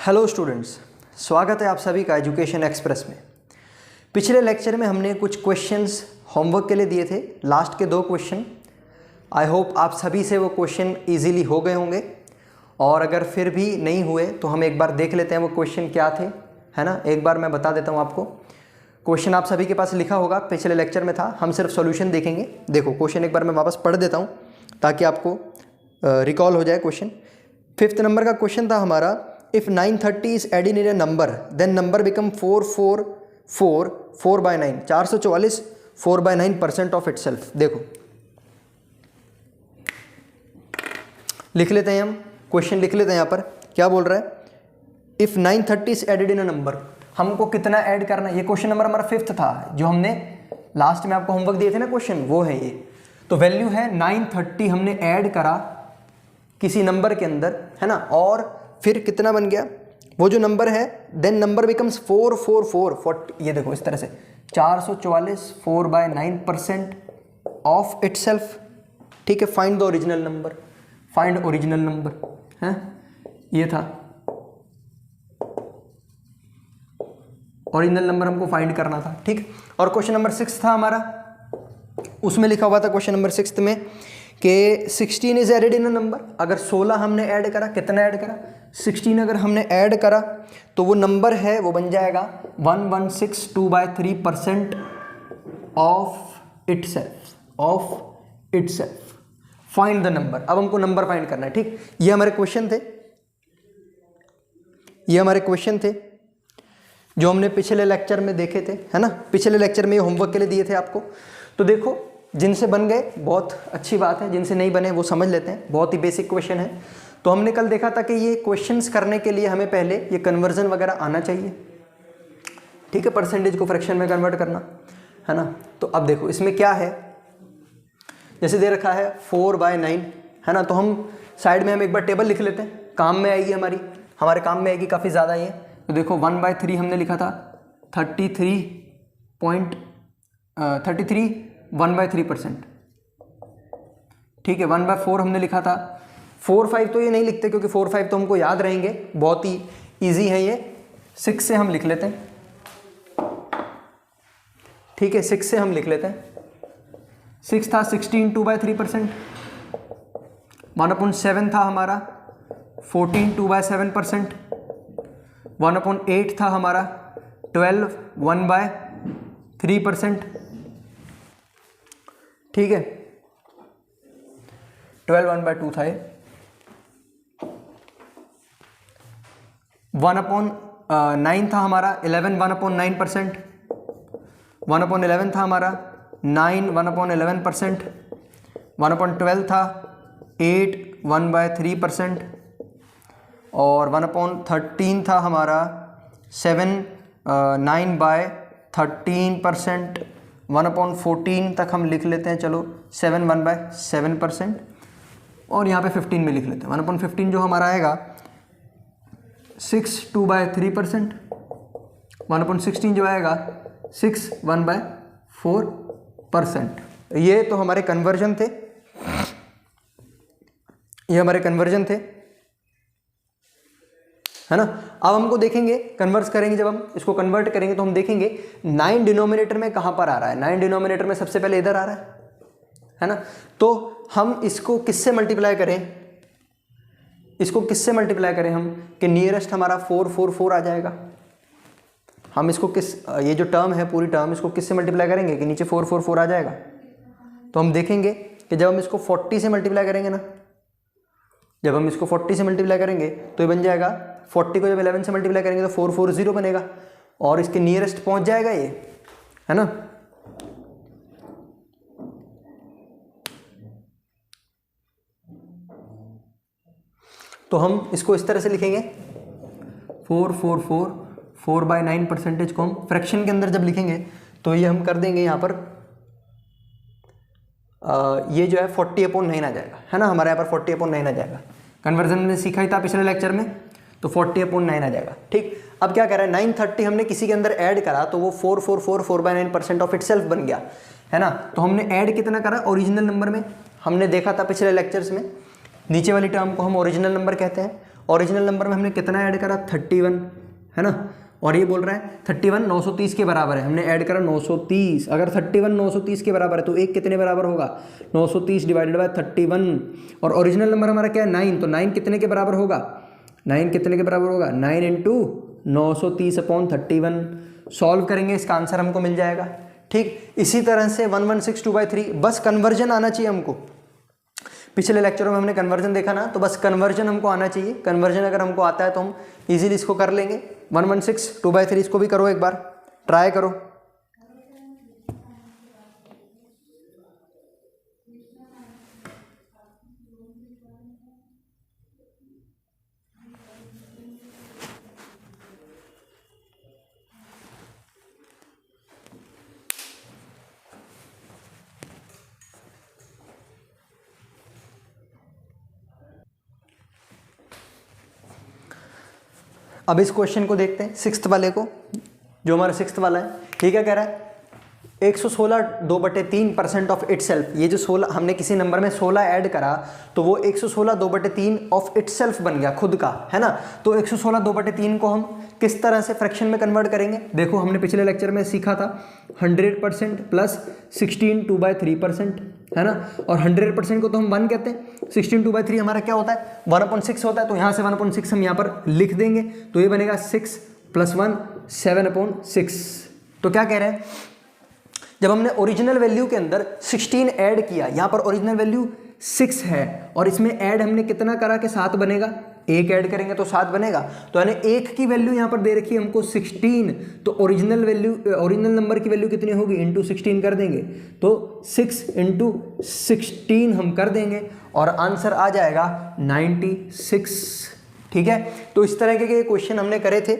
Hello students, स्वागत है आप सभी का एजुकेशन एक्सप्रेस में। पिछले लेक्चर में हमने कुछ क्वेश्चंस होमवर्क के लिए दिए थे, लास्ट के 2 क्वेश्चन। आई होप आप सभी से वो क्वेश्चन इजीली हो गए होंगे, और अगर फिर भी नहीं हुए तो हम एक बार देख लेते हैं वो क्वेश्चन क्या थे, है ना। एक बार मैं बता देता हूँ आपको। क्वेश्चन आप सभी के पास लिखा होगा, पिछले लेक्चर में था, हम सिर्फ सॉल्यूशन देखेंगे। देखो क्वेश्चन एक बार मैं वापस पढ़ देता हूँ ताकि आपको रिकॉल हो जाए क्वेश्चन। 5th नंबर का क्वेश्चन था हमारा, if 930 is added in a number then number become 444 4/9, 444 4/9% of itself. देखो लिख लेते हैं, हम क्वेश्चन लिख लेते हैं। यहाँ पर क्या बोल रहा है, if 930 is added in a number, हमको कितना ऐड करना है। ये क्वेश्चन नंबर हमारा 5th था, जो हमने लास्ट में आपको होमवर्क दिए थे ना क्वेश्चन, वो है ये। तो वैल्यू है 930, हमने ऐड करा किसी नंबर के अंदर, है ना, और फिर कितना बन गया वो जो नंबर है, देन नंबर बिकम्स 444 ये देखो इस तरह से 444 4/9% ऑफ इट सेल्फ। ठीक है, find the original number, find original number है, ये था ओरिजिनल नंबर हमको फाइंड करना था। ठीक, और क्वेश्चन नंबर 6 था हमारा, उसमें लिखा हुआ था क्वेश्चन नंबर 6 में कि 16 is added in a number. अगर 16 हमने ऐड करा, कितना ऐड करा, 16 अगर हमने ऐड करा तो वो नंबर है वो बन जाएगा 1162/3% of it self. Find the number. अब हमको नंबर फाइंड करना है। ठीक, ये हमारे क्वेश्चन थे, जो हमने पिछले लेक्चर में देखे थे, है ना। पिछले लेक्चर में ये होमवर्क के लिए दिए थे आपको। तो देखो, जिनसे बन गए बहुत अच्छी बात है, जिनसे नहीं बने वो समझ लेते हैं, बहुत ही बेसिक क्वेश्चन है। तो हमने कल देखा था कि ये क्वेश्चंस करने के लिए हमें पहले ये कन्वर्जन वगैरह आना चाहिए। ठीक है, परसेंटेज को फ्रैक्शन में कन्वर्ट करना, है ना। तो अब देखो इसमें क्या है, जैसे दे रखा है 4/9, है ना। तो हम साइड में हम एक बार टेबल लिख लेते हैं, काम में आएगी हमारे काम में आएगी काफ़ी ज़्यादा ये। तो देखो 1/3 हमने लिखा था 33 1/3%। ठीक है, 1/4 हमने लिखा था। 4/5 तो ये नहीं लिखते क्योंकि 4/5 तो हमको याद रहेंगे, बहुत ही इजी है ये। 6 से हम लिख लेते हैं। ठीक है, 6 से हम लिख लेते हैं। 6 था 16 2/3%। 1/7 था हमारा 14 2/7%। 1/8 था हमारा 12 1/3%। ठीक है, 12 1/2 था ये। 1/9 था हमारा 11 1/9%। 1/11 था हमारा 9 1/11%। 1/12 था 8 1/3%। और 1/13 था हमारा 7 9/13%। 1/14 तक हम लिख लेते हैं, चलो 7 1/7%। और यहाँ पे 15 में लिख लेते हैं 1/15 जो हमारा आएगा 6 2/3%। 1/16 जो आएगा 6 1/4%। ये तो हमारे कन्वर्जन थे, है ना। अब हमको देखेंगे कन्वर्ट करेंगे, जब हम इसको कन्वर्ट करेंगे तो हम देखेंगे 9 डिनोमिनेटर में कहाँ पर आ रहा है। 9 डिनोमिनेटर में सबसे पहले इधर आ रहा है ना। तो हम इसको किससे मल्टीप्लाई करें, हम कि नियरेस्ट हमारा 444 आ जाएगा। हम इसको ये जो टर्म है पूरी टर्म, इसको किससे मल्टीप्लाई करेंगे कि नीचे 444 आ जाएगा। तो हम देखेंगे कि जब हम इसको 40 से मल्टीप्लाई करेंगे ना, जब हम इसको 40 से मल्टीप्लाई करेंगे तो ये बन जाएगा 40 को जब 11 से मल्टीप्लाई करेंगे तो 440 बनेगा, और इसके नियरेस्ट पहुंच जाएगा ये, है ना। तो हम इसको इस तरह से लिखेंगे 444 4/9% को हम फ्रैक्शन के अंदर जब लिखेंगे तो ये हम कर देंगे यहाँ पर ये जो है 40/9 आ जाएगा, है ना। हमारे यहाँ पर 40/9 आ जाएगा। कन्वर्जन में सीखा ही था पिछले लेक्चर में, तो 40/9 आ जाएगा। ठीक, अब क्या कह रहा है, 930 हमने किसी के अंदर ऐड करा तो वो 444 4/9% ऑफ इट सेल्फ बन गया, है ना। तो हमने ऐड कितना करा, ओरिजिनल नंबर में। हमने देखा था पिछले लेक्चर्स में नीचे वाली टर्म को हम ओरिजिनल नंबर कहते हैं, ओरिजिनल नंबर में हमने कितना ऐड करा 31, है ना, और ये बोल रहा है 31 930 के बराबर है, हमने ऐड करा 930। अगर 31 930 के बराबर है तो एक कितने बराबर होगा 930 डिवाइडेड बाय 31, और ओरिजिनल नंबर हमारा क्या है 9, तो 9 कितने के बराबर होगा 9 कितने के बराबर होगा 9 इंटू 930 अपॉन 31। सॉल्व करेंगे इसका आंसर हमको मिल जाएगा। ठीक, इसी तरह से 1162/3, बस कन्वर्जन आना चाहिए हमको। पिछले लेक्चरों में हमने कन्वर्जन देखा ना, तो बस कन्वर्जन हमको आना चाहिए। कन्वर्जन अगर हमको आता है तो हम इजीली इसको कर लेंगे। 1162/3 इसको भी करो, एक बार ट्राई करो। अब इस क्वेश्चन को देखते हैं, सिक्स्थ वाले को, जो हमारा सिक्स्थ वाला है। ये क्या कह रहा है 116 2/3% ऑफ इट सेल्फ। ये जो 16 हमने किसी नंबर में 16 ऐड करा तो वो 116 2/3 ऑफ इट सेल्फ बन गया, खुद का, है ना। तो 116 2/3 को हम किस तरह से फ्रैक्शन में कन्वर्ट करेंगे, देखो हमने पिछले लेक्चर में सीखा था 100% प्लस 16 2/3%, है ना, और 100% को तो हम 1 कहते हैं। 16 2/3 हमारा क्या होता है 1/6 होता है, तो यहाँ से 1/6 हम यहाँ पर लिख देंगे, तो ये बनेगा 6 + 1 7/6। तो क्या कह रहे हैं, जब हमने ओरिजिनल वैल्यू के अंदर 16 ऐड किया, यहाँ पर ओरिजिनल वैल्यू 6 है और इसमें ऐड हमने कितना करा कि 7 बनेगा, 1 ऐड करेंगे तो 7 बनेगा। तो यानी 1 की वैल्यू यहाँ पर दे रखी है हमको 16, तो ओरिजिनल नंबर की वैल्यू कितनी होगी इंटू 16 कर देंगे, तो 6 × 16 हम कर देंगे और आंसर आ जाएगा 96। ठीक है, तो इस तरह के क्वेश्चन हमने करे थे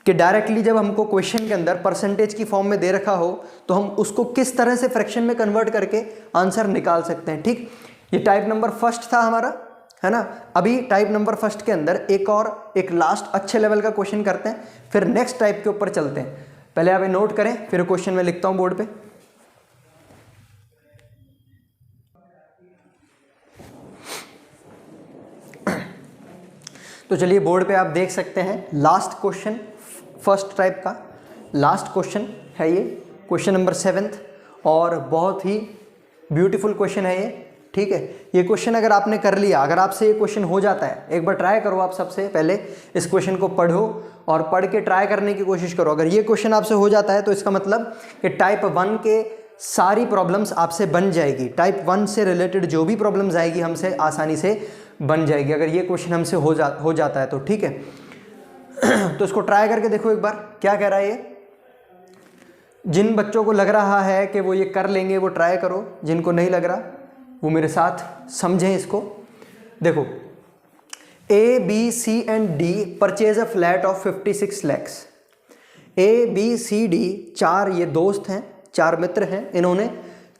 कि डायरेक्टली जब हमको क्वेश्चन के अंदर परसेंटेज की फॉर्म में दे रखा हो तो हम उसको किस तरह से फ्रैक्शन में कन्वर्ट करके आंसर निकाल सकते हैं। ठीक, ये टाइप नंबर फर्स्ट था हमारा, है ना। अभी टाइप नंबर फर्स्ट के अंदर एक लास्ट अच्छे लेवल का क्वेश्चन करते हैं, फिर नेक्स्ट टाइप के ऊपर चलते हैं। पहले आप ये नोट करें, फिर क्वेश्चन में लिखता हूं बोर्ड पे। तो चलिए बोर्ड पे आप देख सकते हैं लास्ट क्वेश्चन, फर्स्ट टाइप का लास्ट क्वेश्चन है ये, क्वेश्चन नंबर 7th, और बहुत ही ब्यूटीफुल क्वेश्चन है ये। ठीक है, ये क्वेश्चन अगर आपने कर लिया, अगर आपसे ये क्वेश्चन हो जाता है, एक बार ट्राई करो आप, सबसे पहले इस क्वेश्चन को पढ़ो और पढ़ के ट्राई करने की कोशिश करो। अगर ये क्वेश्चन आपसे हो जाता है तो इसका मतलब कि टाइप 1 के सारी प्रॉब्लम्स आपसे बन जाएगी, टाइप 1 से रिलेटेड जो भी प्रॉब्लम्स आएगी हमसे आसानी से बन जाएगी, अगर ये क्वेश्चन हमसे हो जाता है तो। ठीक है, तो इसको ट्राई करके देखो एक बार क्या कह रहा है ये। जिन बच्चों को लग रहा है कि वो ये कर लेंगे वो ट्राई करो, जिनको नहीं लग रहा वो मेरे साथ समझें इसको। देखो, A, B, C and D purchase a flat of 56 lakhs। A, B, C, D 4 ये दोस्त हैं, 4 मित्र हैं, इन्होंने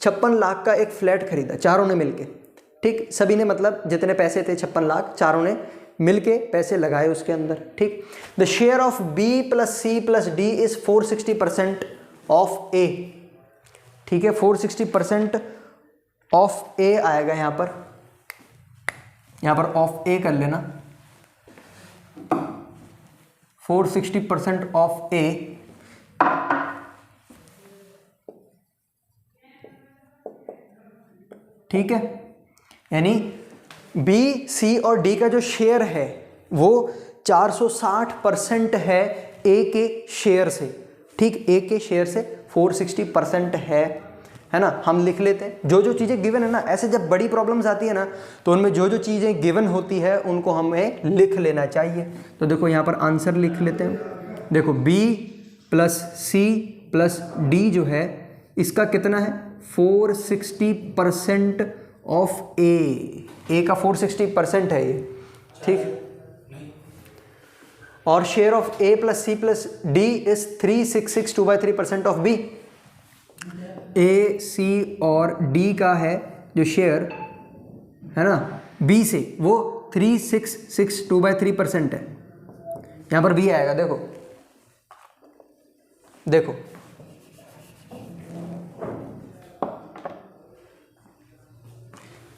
56 लाख का एक फ्लैट खरीदा, चारों ने मिलके। ठीक, सभी ने मतलब जितने पैसे थे 56 लाख, चारों ने मिलके पैसे लगाए उसके अंदर। ठीक, the share of B + C + D is 460% of A। ठीक है, 460% ऑफ A आएगा यहाँ पर ऑफ A कर लेना, 460% ऑफ A। ठीक है, यानी B, C और D का जो शेयर है वो 460% है A के शेयर से। ठीक, A के शेयर से 460% है ना। हम लिख लेते हैं जो जो चीज़ें गिवन है ना, ऐसे जब बड़ी प्रॉब्लम्स आती है ना तो उनमें जो जो चीज़ें गिवन होती है उनको हमें लिख लेना चाहिए। तो देखो यहाँ पर आंसर लिख लेते हैं। देखो B + C + D जो है इसका कितना है 460% ऑफ A का 460% है ये। ठीक, और share of A + C + D is 366 2/3% of B। A, C और D का है जो शेयर है ना B से, वो 366 2/3% है। यहां पर B आएगा, देखो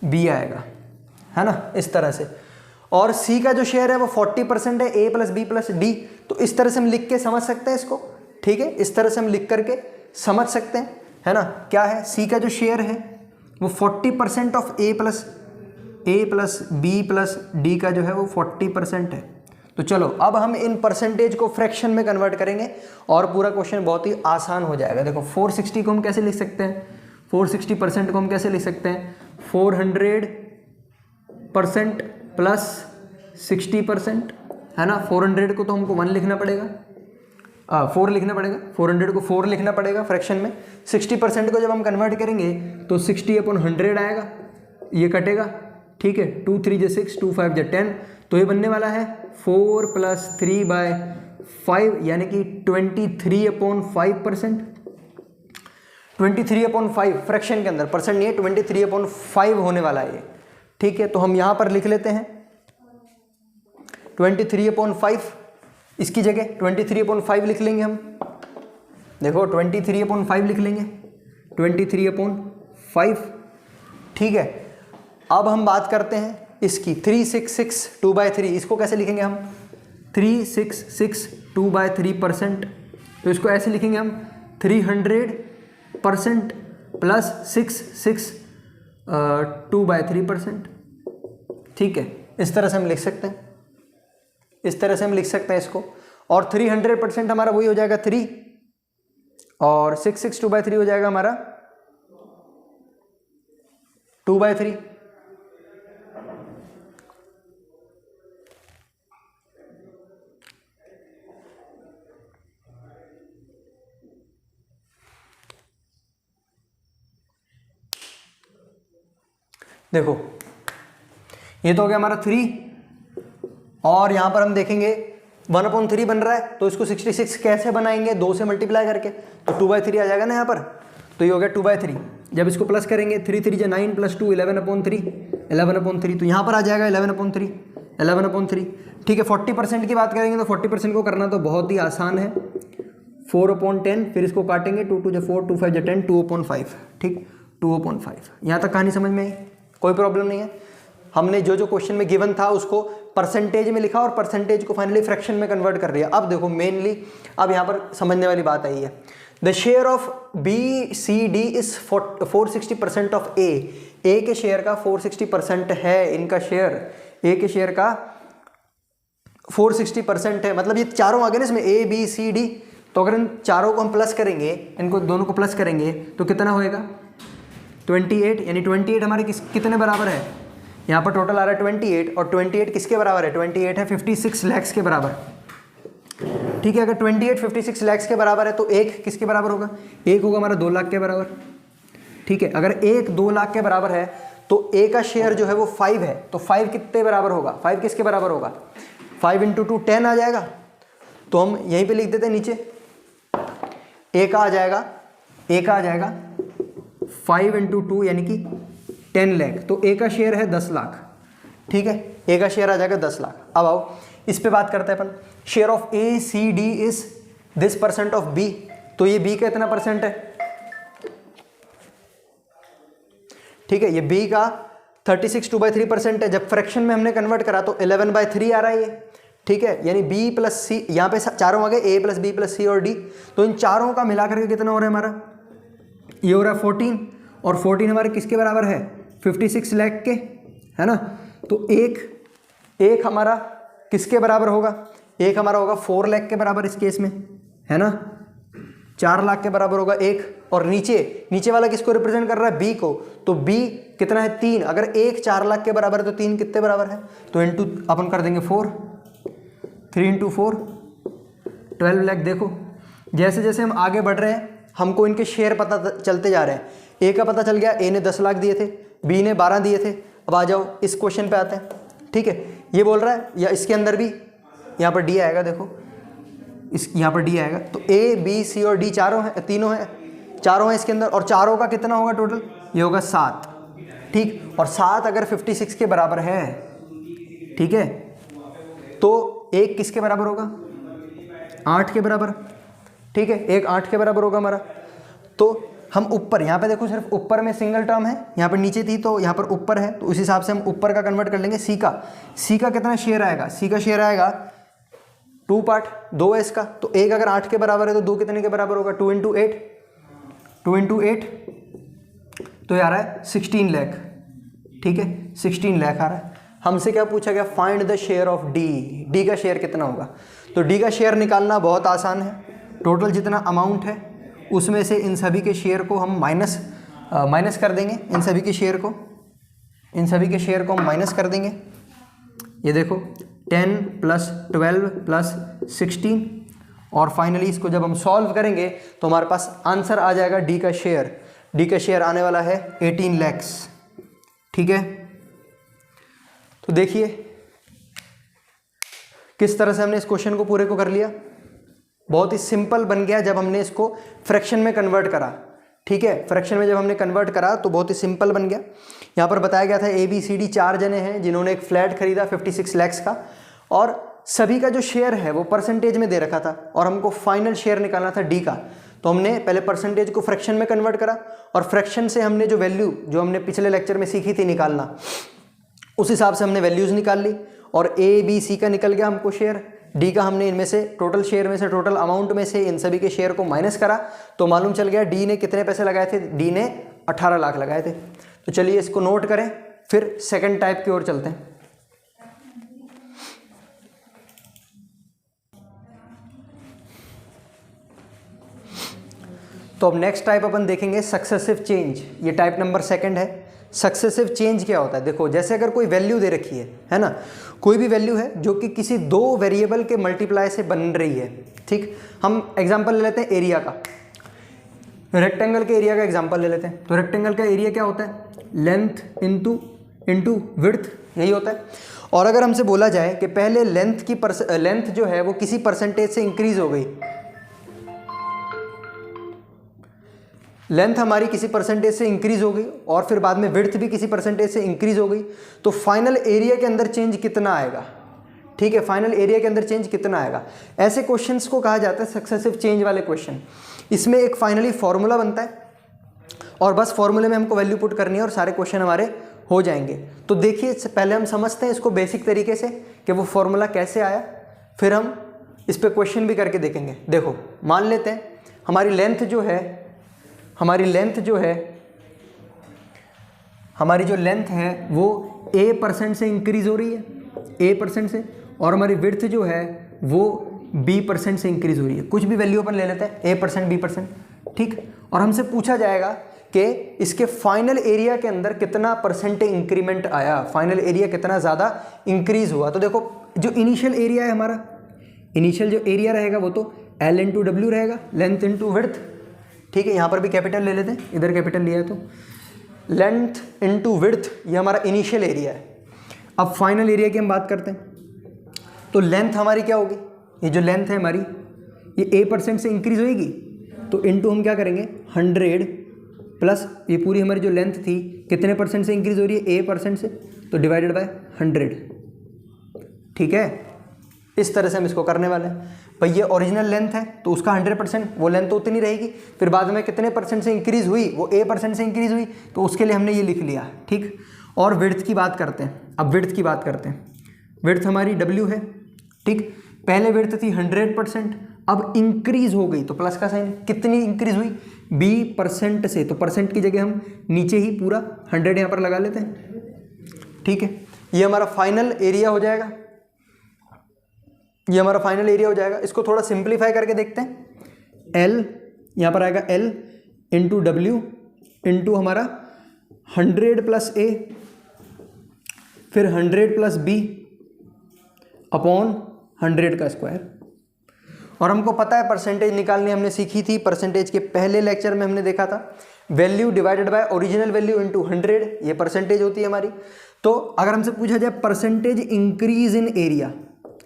B आएगा, है ना, इस तरह से। और सी का जो शेयर है वो 40% है, ए प्लस बी प्लस डी। तो इस तरह से हम लिख के समझ सकते हैं इसको, ठीक है, इस तरह से हम लिख करके समझ सकते हैं, है ना। क्या है, सी का जो शेयर है वो 40% of A plus B plus D का जो है वो 40% है। तो चलो अब हम इन परसेंटेज को फ्रैक्शन में कन्वर्ट करेंगे और पूरा क्वेश्चन बहुत ही आसान हो जाएगा। देखो 460 को हम कैसे लिख सकते हैं, 460% को हम कैसे लिख सकते हैं, 400% प्लस 60%, है ना। 400 को तो हमको 1 लिखना पड़ेगा, 4 लिखना पड़ेगा, 400 को 4 लिखना पड़ेगा फ्रैक्शन में। 60% को जब हम कन्वर्ट करेंगे तो 60/100 आएगा, ये कटेगा, ठीक है। 2 3 × 6, 2 5 × 10, तो ये बनने वाला है 4 + 3/5 यानी कि 23/5%। 23/5 फ्रैक्शन के अंदर, परसेंट नहीं है, 23/5 होने वाला है ये, ठीक है। तो हम यहाँ पर लिख लेते हैं 23/5, इसकी जगह 23/5 लिख लेंगे हम। देखो 23/5 लिख लेंगे, 23/5, ठीक है। अब हम बात करते हैं इसकी 366/2/3, इसको कैसे लिखेंगे हम, 366/2/3%। तो इसको ऐसे लिखेंगे हम 300% प्लस 2/3%, ठीक है। इस तरह से हम लिख सकते हैं, इस तरह से हम लिख सकते हैं इसको। और 300% हमारा वही हो जाएगा 3, और 662/3 हो जाएगा हमारा 2/3। देखो ये तो हो गया हमारा 3, और यहां पर हम देखेंगे 1/3 बन रहा है, तो इसको 66 कैसे बनाएंगे, 2 से मल्टीप्लाई करके, तो 2/3 आ जाएगा ना यहाँ पर। तो ये हो गया 2/3। जब इसको प्लस करेंगे 3 3 × 9 + 2 11/3, तो यहाँ पर आ जाएगा 11/3, ठीक है। 40% की बात करेंगे तो 40% को करना तो बहुत ही आसान है, 4/10, फिर इसको काटेंगे, 2 2 × 4, 2 5 × 10, 2/5, ठीक, 2/5। यहाँ तक कहानी समझ में आई, कोई प्रॉब्लम नहीं है। हमने जो क्वेश्चन में गिवन था उसको परसेंटेज में लिखा और परसेंटेज को फाइनली फ्रैक्शन में कन्वर्ट कर दिया। अब देखो मेनली अब यहाँ पर समझने वाली बात आई है, the share of B C D is 460% of A के शेयर का 460% है, इनका शेयर, ए के शेयर का 460% है, मतलब ये चारों आ गए ना इसमें, ए बी सी डी। तो अगर इन चारों को हम प्लस करेंगे, इनको दोनों को प्लस करेंगे तो कितना होएगा, 28, यानी 28 हमारे कितने बराबर है, यहाँ पर टोटल आ रहा है 28, और 28 किसके बराबर है, 28 है 56 लाख के बराबर, ठीक है। अगर 28 56 लाख के बराबर है तो एक किसके बराबर होगा, एक होगा हमारा 2 लाख के बराबर, ठीक है। अगर एक 2 लाख के बराबर है तो ए का शेयर जो है वो 5 है, तो 5 कितने बराबर होगा, 5 किसके बराबर होगा, 5 × 2 10 आ जाएगा। तो हम यहीं पे लिख देते हैं नीचे, ए का आ जाएगा 5 × 2 यानी कि 10 लाख, तो ए का शेयर है 10 लाख, ठीक है। ए का शेयर आ जाएगा 10 लाख। अब आओ इस पे बात करते हैं अपन, share of A C D is this % of B, तो ये बी का इतना % है, ठीक है। ये बी का 36/2/3% है। जब फ्रैक्शन में हमने कन्वर्ट करा तो 11/3 आ रहा है ये, ठीक है। यानी बी प्लस सी, यहाँ पे चारों आ गए, ए प्लस बी प्लस सी और डी, तो इन चारों का मिलाकर के कितना हो रहा है हमारा, ये हो रहा है 14, और 14 हमारे किसके बराबर है, 56 लाख के, है ना। तो एक हमारा किसके बराबर होगा, एक हमारा होगा 4 लाख के बराबर इस केस में, है ना, 4 लाख के बराबर होगा एक। और नीचे वाला किसको रिप्रेजेंट कर रहा है, बी को, तो बी कितना है 3, अगर एक 4 लाख के बराबर है तो 3 कितने बराबर है, तो इंटू अपन कर देंगे 4, 3 × 4 12 लाख। देखो जैसे जैसे हम आगे बढ़ रहे हैं हमको इनके शेयर पता चलते जा रहे हैं। ए का पता चल गया, ए ने 10 लाख दिए थे, बी ने 12 दिए थे। अब आ जाओ इस क्वेश्चन पे आते हैं, ठीक है। ये बोल रहा है, या इसके अंदर भी यहाँ पर डी आएगा, देखो यहाँ पर डी आएगा, तो ए बी सी और डी चारों हैं इसके अंदर, और चारों का कितना होगा टोटल, ये होगा 7, ठीक। और 7 अगर 56 के बराबर है, ठीक है, तो एक किसके बराबर होगा, 8 के बराबर, ठीक है, एक 8 के बराबर होगा हमारा। तो हम ऊपर, यहाँ पे देखो सिर्फ ऊपर में सिंगल टर्म है, यहाँ पर नीचे थी तो यहाँ पर ऊपर है, तो उस हिसाब से हम ऊपर का कन्वर्ट कर लेंगे सी का कितना शेयर आएगा, सी का शेयर आएगा 2 पार्ट, 2 है इसका, तो 1 अगर 8 के बराबर है तो 2 कितने के बराबर होगा, 2 इंटू 8, 2 इंटू 8 तो ये आ रहा है 16 लाख, ठीक है 16 लाख आ रहा है। हमसे क्या पूछा गया, find the share of D का शेयर कितना होगा, तो डी का शेयर निकालना बहुत आसान है, टोटल जितना अमाउंट है उसमें से इन सभी के शेयर को हम माइनस कर देंगे, इन सभी के शेयर को हम माइनस कर देंगे। ये देखो 10 प्लस 12 प्लस 16 और फाइनली इसको जब हम सॉल्व करेंगे तो हमारे पास आंसर आ जाएगा डी का शेयर आने वाला है 18 लाख, ठीक है। तो देखिए किस तरह से हमने इस क्वेश्चन को पूरे को कर लिया, बहुत ही सिंपल बन गया जब हमने इसको फ्रैक्शन में कन्वर्ट करा, ठीक है। फ्रैक्शन में जब हमने कन्वर्ट करा तो बहुत ही सिंपल बन गया। यहाँ पर बताया गया था ABCD 4 जने हैं जिन्होंने एक फ्लैट खरीदा 56 लाख का, और सभी का जो शेयर है वो परसेंटेज में दे रखा था और हमको फाइनल शेयर निकालना था डी का। तो हमने पहले परसेंटेज को फ्रैक्शन में कन्वर्ट करा और फ्रैक्शन से हमने जो वैल्यू जो हमने पिछले लेक्चर में सीखी थी निकालना, उस हिसाब से हमने वैल्यूज निकाल ली और ABC का निकल गया हमको शेयर, डी का हमने इनमें से टोटल शेयर में से टोटल अमाउंट में से इन सभी के शेयर को माइनस करा तो मालूम चल गया डी ने कितने पैसे लगाए थे, डी ने 18 लाख लगाए थे। तो चलिए इसको नोट करें, फिर सेकंड टाइप की ओर चलते हैं। तो अब नेक्स्ट टाइप अपन देखेंगे सक्सेसिव चेंज, ये टाइप नंबर 2 है। सक्सेसिव चेंज क्या होता है, देखो जैसे अगर कोई वैल्यू दे रखी है ना, कोई भी वैल्यू है जो कि किसी 2 वेरिएबल के मल्टीप्लाई से बन रही है, ठीक। हम एग्जांपल ले लेते हैं एरिया का, रेक्टेंगल के एरिया का एग्जांपल ले लेते हैं। तो रेक्टेंगल का एरिया क्या होता है, लेंथ इनटू विड्थ, यही होता है। और अगर हमसे बोला जाए कि पहले लेंथ जो है वो किसी परसेंटेज से इंक्रीज हो गई, लेंथ हमारी किसी परसेंटेज से इंक्रीज हो गई और फिर बाद में विड्थ भी किसी परसेंटेज से इंक्रीज हो गई, तो फाइनल एरिया के अंदर चेंज कितना आएगा, ठीक है, फाइनल एरिया के अंदर चेंज कितना आएगा। ऐसे क्वेश्चंस को कहा जाता है सक्सेसिव चेंज वाले क्वेश्चन। इसमें एक फाइनली फॉर्मूला बनता है और बस फॉर्मूले में हमको वैल्यू पुट करनी है और सारे क्वेश्चन हमारे हो जाएंगे। तो देखिए पहले हम समझते हैं इसको बेसिक तरीके से कि वो फॉर्मूला कैसे आया, फिर हम इस पर क्वेश्चन भी करके देखेंगे। देखो मान लेते हैं हमारी लेंथ जो है वो A% से इंक्रीज हो रही है, A% से, और हमारी विड्थ जो है वो B% से इंक्रीज हो रही है। कुछ भी वैल्यू अपन ले लेते हैं A% B%, ठीक। और हमसे पूछा जाएगा कि इसके फाइनल एरिया के अंदर कितना परसेंट इंक्रीमेंट आया, फाइनल एरिया कितना ज़्यादा इंक्रीज हुआ। तो देखो जो इनिशियल एरिया है हमारा, इनिशियल जो एरिया रहेगा वो तो L इंटू W रहेगा, लेंथ इंटू विड्थ, ठीक है। यहाँ पर भी कैपिटल ले लेते हैं, इधर कैपिटल लिया है तो लेंथ इंटू विड्थ, ये हमारा इनिशियल एरिया है। अब फाइनल एरिया की हम बात करते हैं, तो लेंथ हमारी क्या होगी, ये जो लेंथ है हमारी ये A% से इंक्रीज होगी, तो इनटू हम क्या करेंगे 100 प्लस ये पूरी हमारी जो लेंथ थी कितने % से इंक्रीज हो रही है, A% से, तो डिवाइडेड बाय 100, ठीक है। इस तरह से हम इसको करने वाले हैं। भाई ये ओरिजिनल लेंथ है तो उसका 100%, वो लेंथ तो उतनी रहेगी, फिर बाद में कितने % से इंक्रीज हुई, वो A% से इंक्रीज हुई, तो उसके लिए हमने ये लिख लिया, ठीक। और विड्थ की बात करते हैं, अब विड्थ की बात करते हैं। विड्थ हमारी W है, ठीक। पहले विड्थ थी 100%, अब इंक्रीज हो गई तो प्लस का साइन, कितनी इंक्रीज हुई B% से, तो परसेंट की जगह हम नीचे ही पूरा 100 यहाँ पर लगा लेते हैं, ठीक है। ये हमारा फाइनल एरिया हो जाएगा, ये हमारा फाइनल एरिया हो जाएगा। इसको थोड़ा सिंप्लीफाई करके देखते हैं। L यहाँ पर आएगा L इंटू W इंटू हमारा 100 प्लस A, फिर 100 प्लस B अपॉन 100 का स्क्वायर। और हमको पता है परसेंटेज निकालनी हमने सीखी थी, परसेंटेज के पहले लेक्चर में हमने देखा था, value divided by original value into 100, ये परसेंटेज होती है हमारी। तो अगर हमसे पूछा जाए percentage increase in area,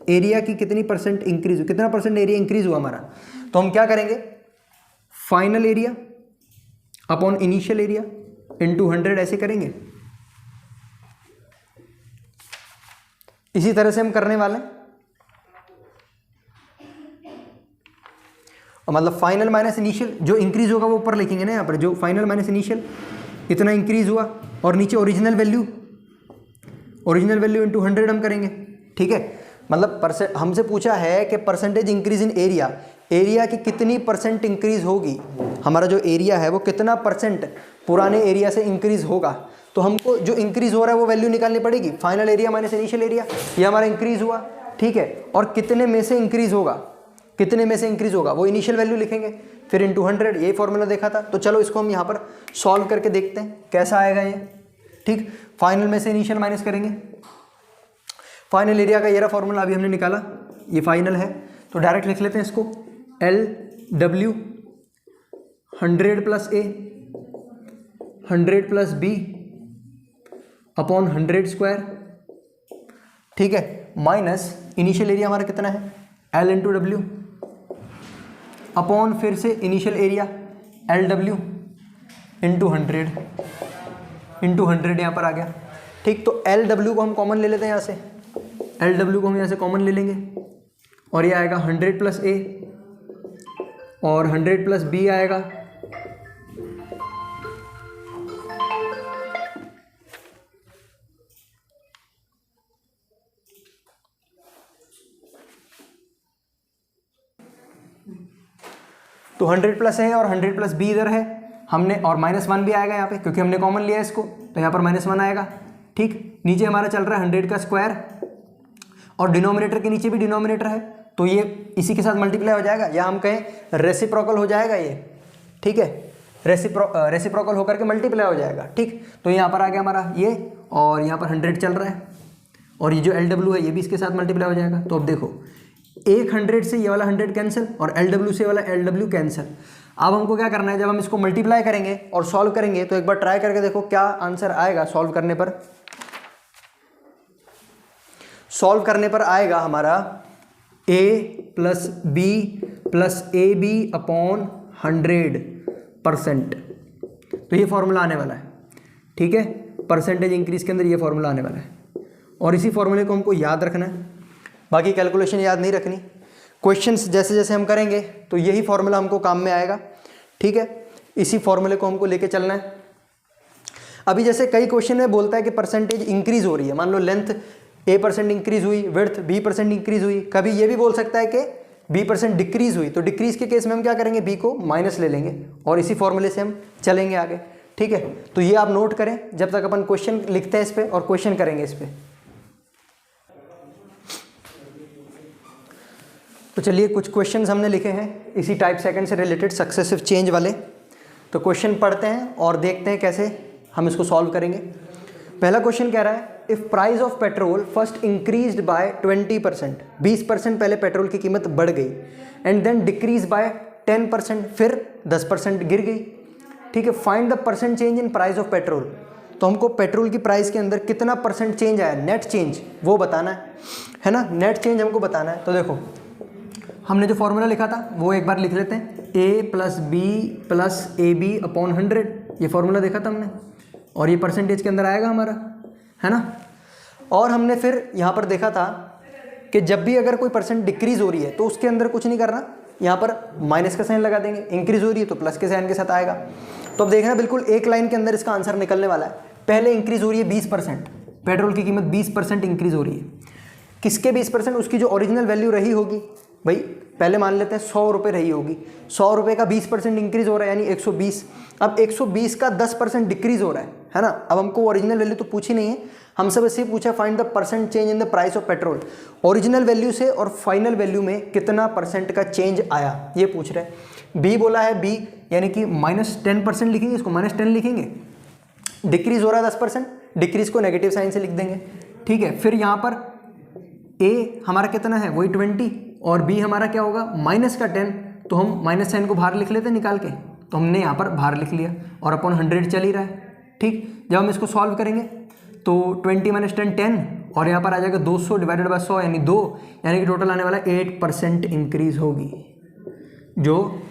area की कितनी % इंक्रीज, कितना % एरिया इंक्रीज हुआ हमारा, तो हम क्या करेंगे final area upon initial area into 100 ऐसे करेंगे। इसी तरह से हम करने वाले हैं। मतलब फाइनल माइनस इनिशियल, जो इंक्रीज होगा वो ऊपर लिखेंगे ना यहाँ पर, जो फाइनल माइनस इनिशियल इतना इंक्रीज हुआ, और नीचे ओरिजिनल वैल्यू इंटू 100 हम करेंगे। ठीक है, मतलब हमसे पूछा है कि percentage increase in area, area की कितनी परसेंट इंक्रीज होगी, हमारा जो एरिया है वो कितना परसेंट पुराने एरिया से इंक्रीज होगा। तो हमको जो इंक्रीज हो रहा है वो वैल्यू निकालनी पड़ेगी, final area minus initial area, ये हमारा इंक्रीज हुआ। ठीक है, और कितने में से इंक्रीज होगा, कितने में से इंक्रीज होगा वो इनिशियल वैल्यू लिखेंगे, फिर इंटू 100, यही फॉर्मूला देखा था। तो चलो इसको हम यहाँ पर सॉल्व करके देखते हैं कैसा आएगा ये। ठीक, फाइनल में से इनिशियल माइनस करेंगे, फाइनल एरिया का ये रहा फॉर्मूला अभी हमने निकाला, ये फाइनल है, तो डायरेक्ट लिख लेते हैं इसको, LW 100 plus A 100 plus B upon 100 square. ठीक है, माइनस इनिशियल एरिया हमारा कितना है, L इंटू डब्ल्यू अपॉन फिर से इनिशियल एरिया LW इंटू 100 यहाँ पर आ गया। ठीक, तो LW को हम कॉमन ले लेते हैं यहाँ से, LW को हम यहाँ से कॉमन ले लेंगे, और ये आएगा 100 प्लस A और 100 प्लस B आएगा। तो 100 प्लस है और 100 प्लस B इधर है हमने, और -1 भी आएगा यहाँ पे क्योंकि हमने कॉमन लिया है इसको, तो यहाँ पर -1 आएगा। ठीक, नीचे हमारा चल रहा है 100 का स्क्वायर, और डिनोमिनेटर के नीचे भी डिनोमिनेटर है, तो ये इसी के साथ मल्टीप्लाई हो जाएगा, या हम कहें रेसिप्रोकल हो जाएगा ये। ठीक है, रेसिप्रोकल होकर के मल्टीप्लाई हो जाएगा। ठीक, तो यहाँ पर आ गया हमारा ये, और यहाँ पर 100 चल रहा है, और ये जो LW है ये भी इसके साथ मल्टीप्लाई हो जाएगा। तो अब देखो, एक 100 से ये वाला 100 कैंसिल, और LW से वाला LW कैंसिल। अब हमको क्या करना है, जब हम इसको मल्टीप्लाई करेंगे और सॉल्व करेंगे, तो एक बार ट्राई करके देखो क्या आंसर आएगा सॉल्व करने पर। सॉल्व करने पर आएगा हमारा A plus B plus AB upon 100%। तो ये फॉर्मूला आने वाला है। ठीक है, परसेंटेज इंक्रीज के अंदर ये फॉर्मूला आने वाला है, और इसी फॉर्मूले को हमको याद रखना है, बाकी कैलकुलेशन याद नहीं रखनी। क्वेश्चंस जैसे जैसे हम करेंगे तो यही फॉर्मूला हमको काम में आएगा। ठीक है, इसी फॉर्मूले को हमको लेके चलना है। अभी जैसे कई क्वेश्चन में बोलता है कि परसेंटेज इंक्रीज हो रही है, मान लो लेंथ A% इंक्रीज हुई, विड्थ B% इंक्रीज हुई, कभी ये भी बोल सकता है कि B% डिक्रीज हुई, तो डिक्रीज के केस में हम क्या करेंगे, B को माइनस ले लेंगे, और इसी फॉर्मूले से हम चलेंगे आगे। ठीक है, तो ये आप नोट करें जब तक अपन क्वेश्चन लिखते हैं इस पर और क्वेश्चन करेंगे इस पर। तो चलिए, कुछ क्वेश्चंस हमने लिखे हैं इसी टाइप सेकंड से रिलेटेड, सक्सेसिव चेंज वाले। तो क्वेश्चन पढ़ते हैं और देखते हैं कैसे हम इसको सॉल्व करेंगे। पहला क्वेश्चन कह रहा है, if price of petrol first increased by 20%, 20% पहले पेट्रोल की कीमत बढ़ गई, एंड देन डिक्रीज बाय 10%, फिर 10% गिर गई। ठीक है, find the percent change in price of petrol. तो हमको पेट्रोल की प्राइस के अंदर कितना परसेंट चेंज आया, नेट चेंज, वो बताना है ना, नेट चेंज हमको बताना है। तो देखो, हमने जो फॉर्मूला लिखा था वो एक बार लिख लेते हैं, A plus B plus AB upon 100, ये फॉर्मूला देखा था हमने, और ये परसेंटेज के अंदर आएगा हमारा, है ना। और हमने फिर यहाँ पर देखा था कि जब भी अगर कोई परसेंट डिक्रीज हो रही है तो उसके अंदर कुछ नहीं करना, यहाँ पर माइनस का साइन लगा देंगे, इंक्रीज हो रही है तो प्लस के साइन के साथ आएगा। तो अब देखना, बिल्कुल एक लाइन के अंदर इसका आंसर निकलने वाला है। पहले इंक्रीज हो रही है 20%, पेट्रोल की कीमत 20% इंक्रीज हो रही है। किसके 20%, उसकी जो ओरिजिनल वैल्यू रही होगी, भाई पहले मान लेते हैं 100 रुपये रही होगी, 100 रुपये का 20% इंक्रीज हो रहा है यानी 120। अब 120 का 10% डिक्रीज हो रहा है ना। अब हमको ओरिजिनल वैल्यू तो पूछी नहीं है, हम सब ऐसे ही पूछा find the percent change in the price of petrol. Original value से और फाइनल वैल्यू में कितना परसेंट का चेंज आया ये पूछ रहे हैं। बी बोला है, बी यानी कि -10% लिखेंगे, इसको -10 लिखेंगे। डिक्रीज हो रहा है 10%, डिक्रीज को नेगेटिव साइन से लिख देंगे। ठीक है, फिर यहाँ पर ए हमारा कितना है, वही 20, और बी हमारा क्या होगा, -10, तो हम माइनस साइन को बाहर लिख लेते हैं निकाल के, तो हमने यहाँ पर बाहर लिख लिया, और अपॉन 100 चल ही रहा है। ठीक, जब हम इसको सॉल्व करेंगे तो 20 - 10 10, और यहाँ पर आ जाएगा 200 डिवाइडेड बाय 100 यानी 2, यानी कि टोटल आने वाला 8% इंक्रीज होगी। जो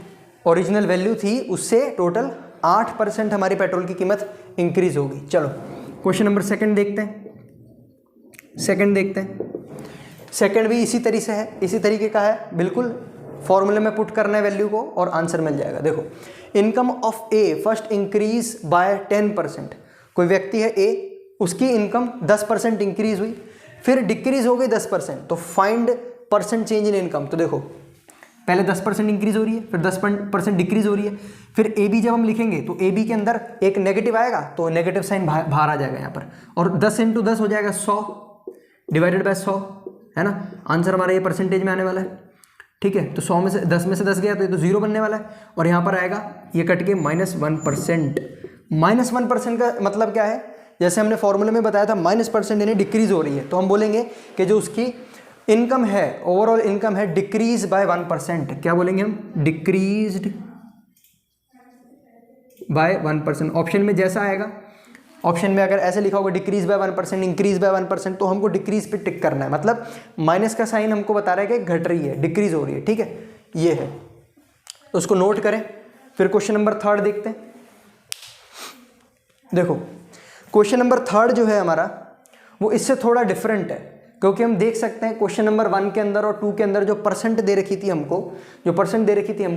ओरिजिनल वैल्यू थी उससे टोटल 8% हमारी पेट्रोल की कीमत इंक्रीज होगी। चलो क्वेश्चन नंबर सेकंड देखते हैं। सेकंड भी इसी तरीके से है, इसी तरीके का है बिल्कुल। फॉर्मूले में पुट करना है वैल्यू को और आंसर मिल जाएगा। देखो, income of A first increase bye 10%। कोई व्यक्ति है ए, उसकी इनकम 10% इंक्रीज हुई, फिर डिक्रीज हो गई 10%, तो फाइंड परसेंट चेंज इन इनकम। तो देखो, पहले 10% इंक्रीज हो रही है, फिर 10% डिक्रीज हो रही है, फिर ए बी जब हम लिखेंगे तो ए बी के अंदर एक नेगेटिव आएगा तो नेगेटिव साइन बाहर आ जाएगा यहाँ पर, और 10 × 10 हो जाएगा 100 डिवाइडेड बाय 100, है ना। आंसर हमारा ये परसेंटेज में आने वाला है, ठीक है। तो 100 में से 10 में से 10 गया तो ये तो 0 बनने वाला है, और यहाँ पर आएगा ये कट के -1%। -1% का मतलब क्या है, जैसे हमने फॉर्मूले में बताया था -% यानी डिक्रीज हो रही है, तो हम बोलेंगे कि जो उसकी इनकम है, ओवरऑल इनकम है, डिक्रीज बाय 1%। क्या बोलेंगे हम? Decreased bye 1%। ऑप्शन में जैसा आएगा, ऑप्शन में अगर ऐसे लिखा होगा डिक्रीज बाय 1%, इंक्रीज बाय 1%, तो हमको डिक्रीज पे टिक करना है, मतलब माइनस का साइन हमको बता रहा है कि घट रही है, डिक्रीज हो रही है, ठीक है, ये है। तो उसको नोट करें। फिर क्वेश्चन नंबर 3 देखते हैं। देखो, क्वेश्चन नंबर 3 जो है हमारा, वो इससे थोड़ा डिफरेंट है, क्योंकि हम देख सकते हैं क्वेश्चन नंबर 1 के अंदर और 2 के अंदर जो परसेंट दे रखी थी हमको,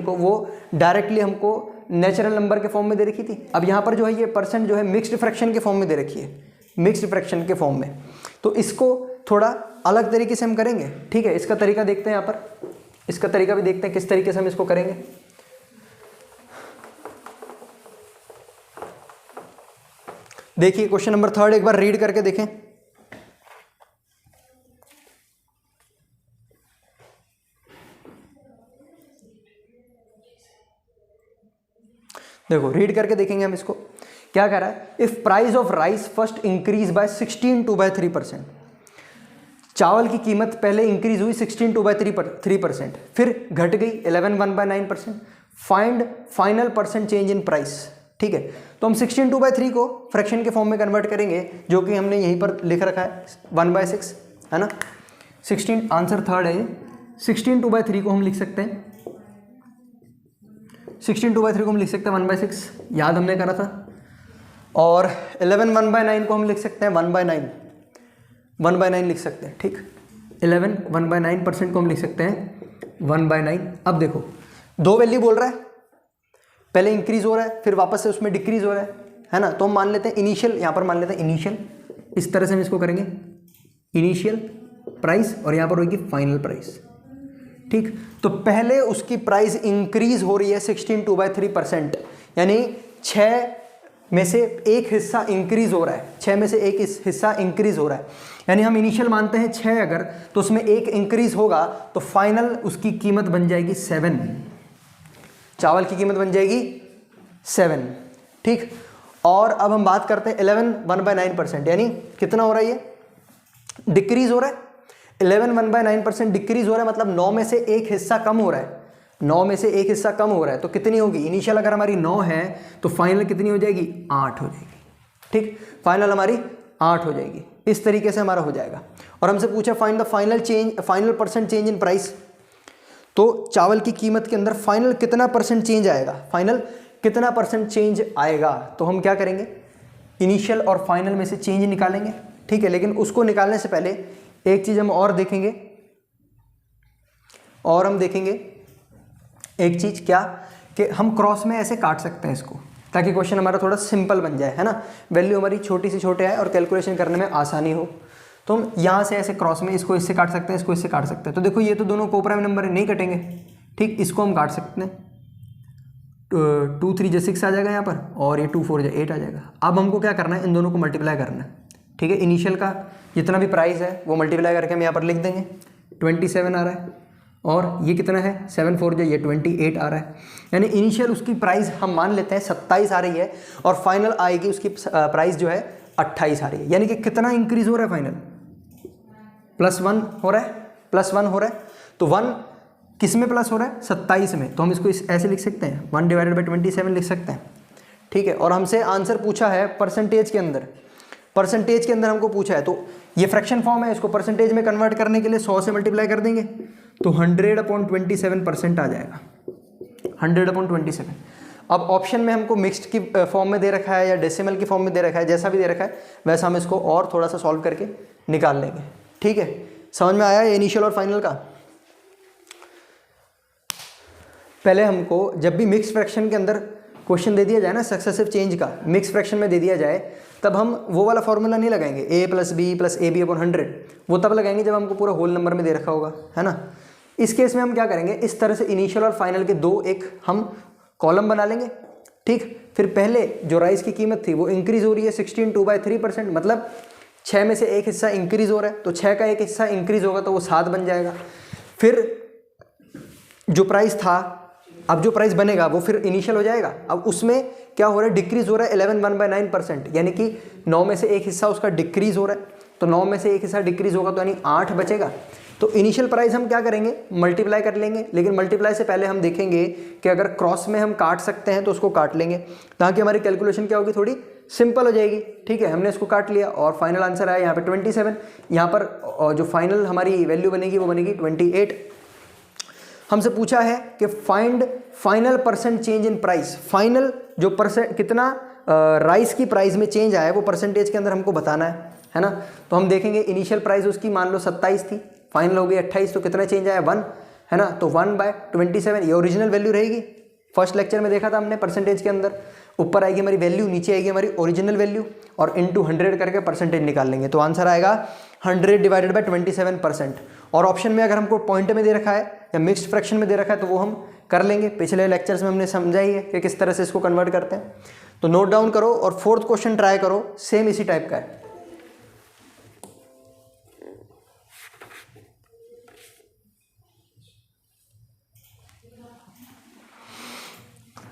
वो डायरेक्टली हमको नेचुरल नंबर के फॉर्म में दे रखी थी। अब यहाँ पर जो है ये परसेंट जो है मिक्स्ड फ्रैक्शन के फॉर्म में दे रखी है, मिक्स्ड फ्रैक्शन के फॉर्म में। तो इसको थोड़ा अलग तरीके से हम करेंगे, ठीक है। इसका तरीका देखते हैं, यहाँ पर इसका तरीका भी देखते हैं किस तरीके से हम इसको करेंगे। देखिए क्वेश्चन नंबर 3 एक बार रीड करके देखें। देखो, रीड करके देखेंगे हम इसको। क्या कह रहा है? If price of rice first increase bye 16/3%। चावल की कीमत पहले इंक्रीज हुई 16/3%, फिर घट गई 11/9%। Find final percent change in price, ठीक है। तो हम 16/3 को फ्रैक्शन के फॉर्म में कन्वर्ट करेंगे, जो कि हमने यहीं पर लिख रखा है 1/6, है ना। 16 आंसर 3 है। 16/3 को हम लिख सकते हैं, 16/3 को हम लिख सकते हैं 1/6, याद हमने करा था। और 11/9 को हम लिख सकते हैं 1/9 लिख सकते हैं, ठीक। 11 1/9% को हम लिख सकते हैं 1/9। अब देखो, दो वैल्यू बोल रहा है, पहले इंक्रीज हो रहा है, फिर वापस से उसमें डिक्रीज हो रहा है ना। तो हम मान लेते हैं इनिशियल, यहाँ पर मान लेते हैं इनिशियल, इस तरह से हम इसको करेंगे, इनिशियल प्राइस, और यहाँ पर होगी फाइनल प्राइस, ठीक। तो पहले उसकी प्राइस इंक्रीज हो रही है 16/3%, यानी 6 में से एक हिस्सा इंक्रीज हो रहा है, 6 में से एक हिस्सा इंक्रीज हो रहा है, यानी हम इनिशियल मानते हैं 6 अगर, तो उसमें एक इंक्रीज होगा तो फाइनल उसकी कीमत बन जाएगी 7। चावल की कीमत बन जाएगी 7, ठीक। और अब हम बात करते हैं 11 1/9%, यानी कितना हो रहा है, ये डिक्रीज हो रहा है। 11 1/9% डिक्रीज हो रहा है, मतलब 9 में से एक हिस्सा कम हो रहा है, 9 में से एक हिस्सा कम हो रहा है। तो कितनी होगी? इनिशियल अगर हमारी 9 है तो फाइनल कितनी हो जाएगी? 8 हो जाएगी, ठीक। फाइनल हमारी 8 हो जाएगी। इस तरीके से हमारा हो जाएगा। और हमसे पूछा find the final percent change in price. तो चावल की कीमत के अंदर फाइनल कितना परसेंट चेंज आएगा, फाइनल कितना परसेंट चेंज आएगा। तो हम क्या करेंगे, इनिशियल और फाइनल में से चेंज निकालेंगे, ठीक है। लेकिन उसको निकालने से पहले एक चीज हम और देखेंगे, और हम देखेंगे एक चीज, क्या कि हम क्रॉस में ऐसे काट सकते हैं इसको, ताकि क्वेश्चन हमारा थोड़ा सिंपल बन जाए, है ना। वैल्यू हमारी छोटी से छोटे आए और कैलकुलेशन करने में आसानी हो। तो हम यहाँ से ऐसे क्रॉस में इसको इससे काट सकते हैं, इसको इससे काट सकते हैं। तो देखो, ये तो दोनों कोप्राइम नंबर है, नहीं कटेंगे, ठीक। इसको हम काट सकते हैं, 2 3 जो 6 आ जाएगा यहाँ पर, और ये 2 4 जो 8 आ जाएगा। अब हमको क्या करना है, इन दोनों को मल्टीप्लाई करना है, ठीक है। इनिशियल का जितना भी प्राइस है वो मल्टीप्लाई करके हम यहाँ पर लिख देंगे, 27 आ रहा है, और ये कितना है 7 4 जो ये 28 आ रहा है। यानी इनिशियल उसकी प्राइस हम मान लेते हैं 27 आ रही है, और फाइनल आएगी उसकी प्राइस जो है 28 आ रही है। यानी कि कितना इंक्रीज हो रहा है, फाइनल +1 हो रहा है, +1 हो रहा है। तो 1 किस में प्लस हो रहा है, 27 में। तो हम इसको ऐसे लिख सकते हैं, 1/27 लिख सकते हैं, ठीक है। और हमसे आंसर पूछा है परसेंटेज के अंदर, परसेंटेज के अंदर हमको पूछा है, तो ये फ्रैक्शन फॉर्म है, इसको परसेंटेज में कन्वर्ट करने के लिए 100 से मल्टीप्लाई कर देंगे, तो 100/27% आ जाएगा, 100/27। अब ऑप्शन में हमको मिक्स्ड की फॉर्म में दे रखा है या डेसिमल की फॉर्म में दे रखा है, जैसा भी दे रखा है वैसा हम इसको और थोड़ा सा सॉल्व करके निकाल लेंगे, ठीक है। समझ में आया ये इनिशियल और फाइनल का? पहले हमको जब भी मिक्स फ्रैक्शन के अंदर क्वेश्चन दे दिया जाए ना सक्सेसिव चेंज का, मिक्स फ्रैक्शन में दे दिया जाए, तब हम वो वाला फॉर्मूला नहीं लगाएंगे a+b+ab/100, वो तब लगाएंगे जब हमको पूरा होल नंबर में दे रखा होगा, है ना। इस केस में हम क्या करेंगे, इस तरह से इनिशियल और फाइनल के दो एक हम कॉलम बना लेंगे, ठीक। फिर पहले जो राइस की कीमत थी वो इंक्रीज हो रही है 16 2/3%, मतलब 6 में से एक हिस्सा इंक्रीज हो रहा है, तो 6 का एक हिस्सा इंक्रीज होगा तो वो 7 बन जाएगा। फिर जो प्राइस था, अब जो प्राइस बनेगा वो फिर इनिशियल हो जाएगा, अब उसमें क्या हो रहा है, डिक्रीज हो रहा है 11 1/9%, यानी कि 9 में से एक हिस्सा उसका डिक्रीज हो रहा है, तो 9 में से एक हिस्सा डिक्रीज होगा तो यानी 8 बचेगा। तो इनिशियल प्राइस हम क्या करेंगे, मल्टीप्लाई कर लेंगे, लेकिन मल्टीप्लाई से पहले हम देखेंगे कि अगर क्रॉस में हम काट सकते हैं तो उसको काट लेंगे, ताकि हमारी कैलकुलेशन क्या होगी, थोड़ी सिंपल हो जाएगी, ठीक है। हमने इसको काट लिया और फाइनल आंसर आया यहाँ पे 27, यहाँ पर जो फाइनल हमारी वैल्यू बनेगी वो बनेगी 28। हमसे पूछा है कि find final percent change in price, final जो परसेंट कितना राइस की प्राइस में चेंज आया है वो परसेंटेज के अंदर हमको बताना है ना। तो हम देखेंगे इनिशियल प्राइस उसकी मान लो 27 थी, फाइनल हो गई 28, तो कितना चेंज आया 1, है ना। तो 1/27 ये ओरिजिनल वैल्यू रहेगी, फर्स्ट लेक्चर में देखा था हमने परसेंटेज के अंदर, ऊपर आएगी हमारी वैल्यू, नीचे आएगी हमारी ओरिजिनल वैल्यू, और इनटू 100 करके परसेंटेज निकाल लेंगे, तो आंसर आएगा 100/27%। और ऑप्शन में अगर हमको पॉइंट में दे रखा है या मिक्स्ड फ्रैक्शन में दे रखा है तो वो हम कर लेंगे, पिछले लेक्चर्स में हमने समझा ही है कि किस तरह से इसको कन्वर्ट करते हैं। तो नोट डाउन करो और फोर्थ क्वेश्चन ट्राई करो, सेम इसी टाइप का है।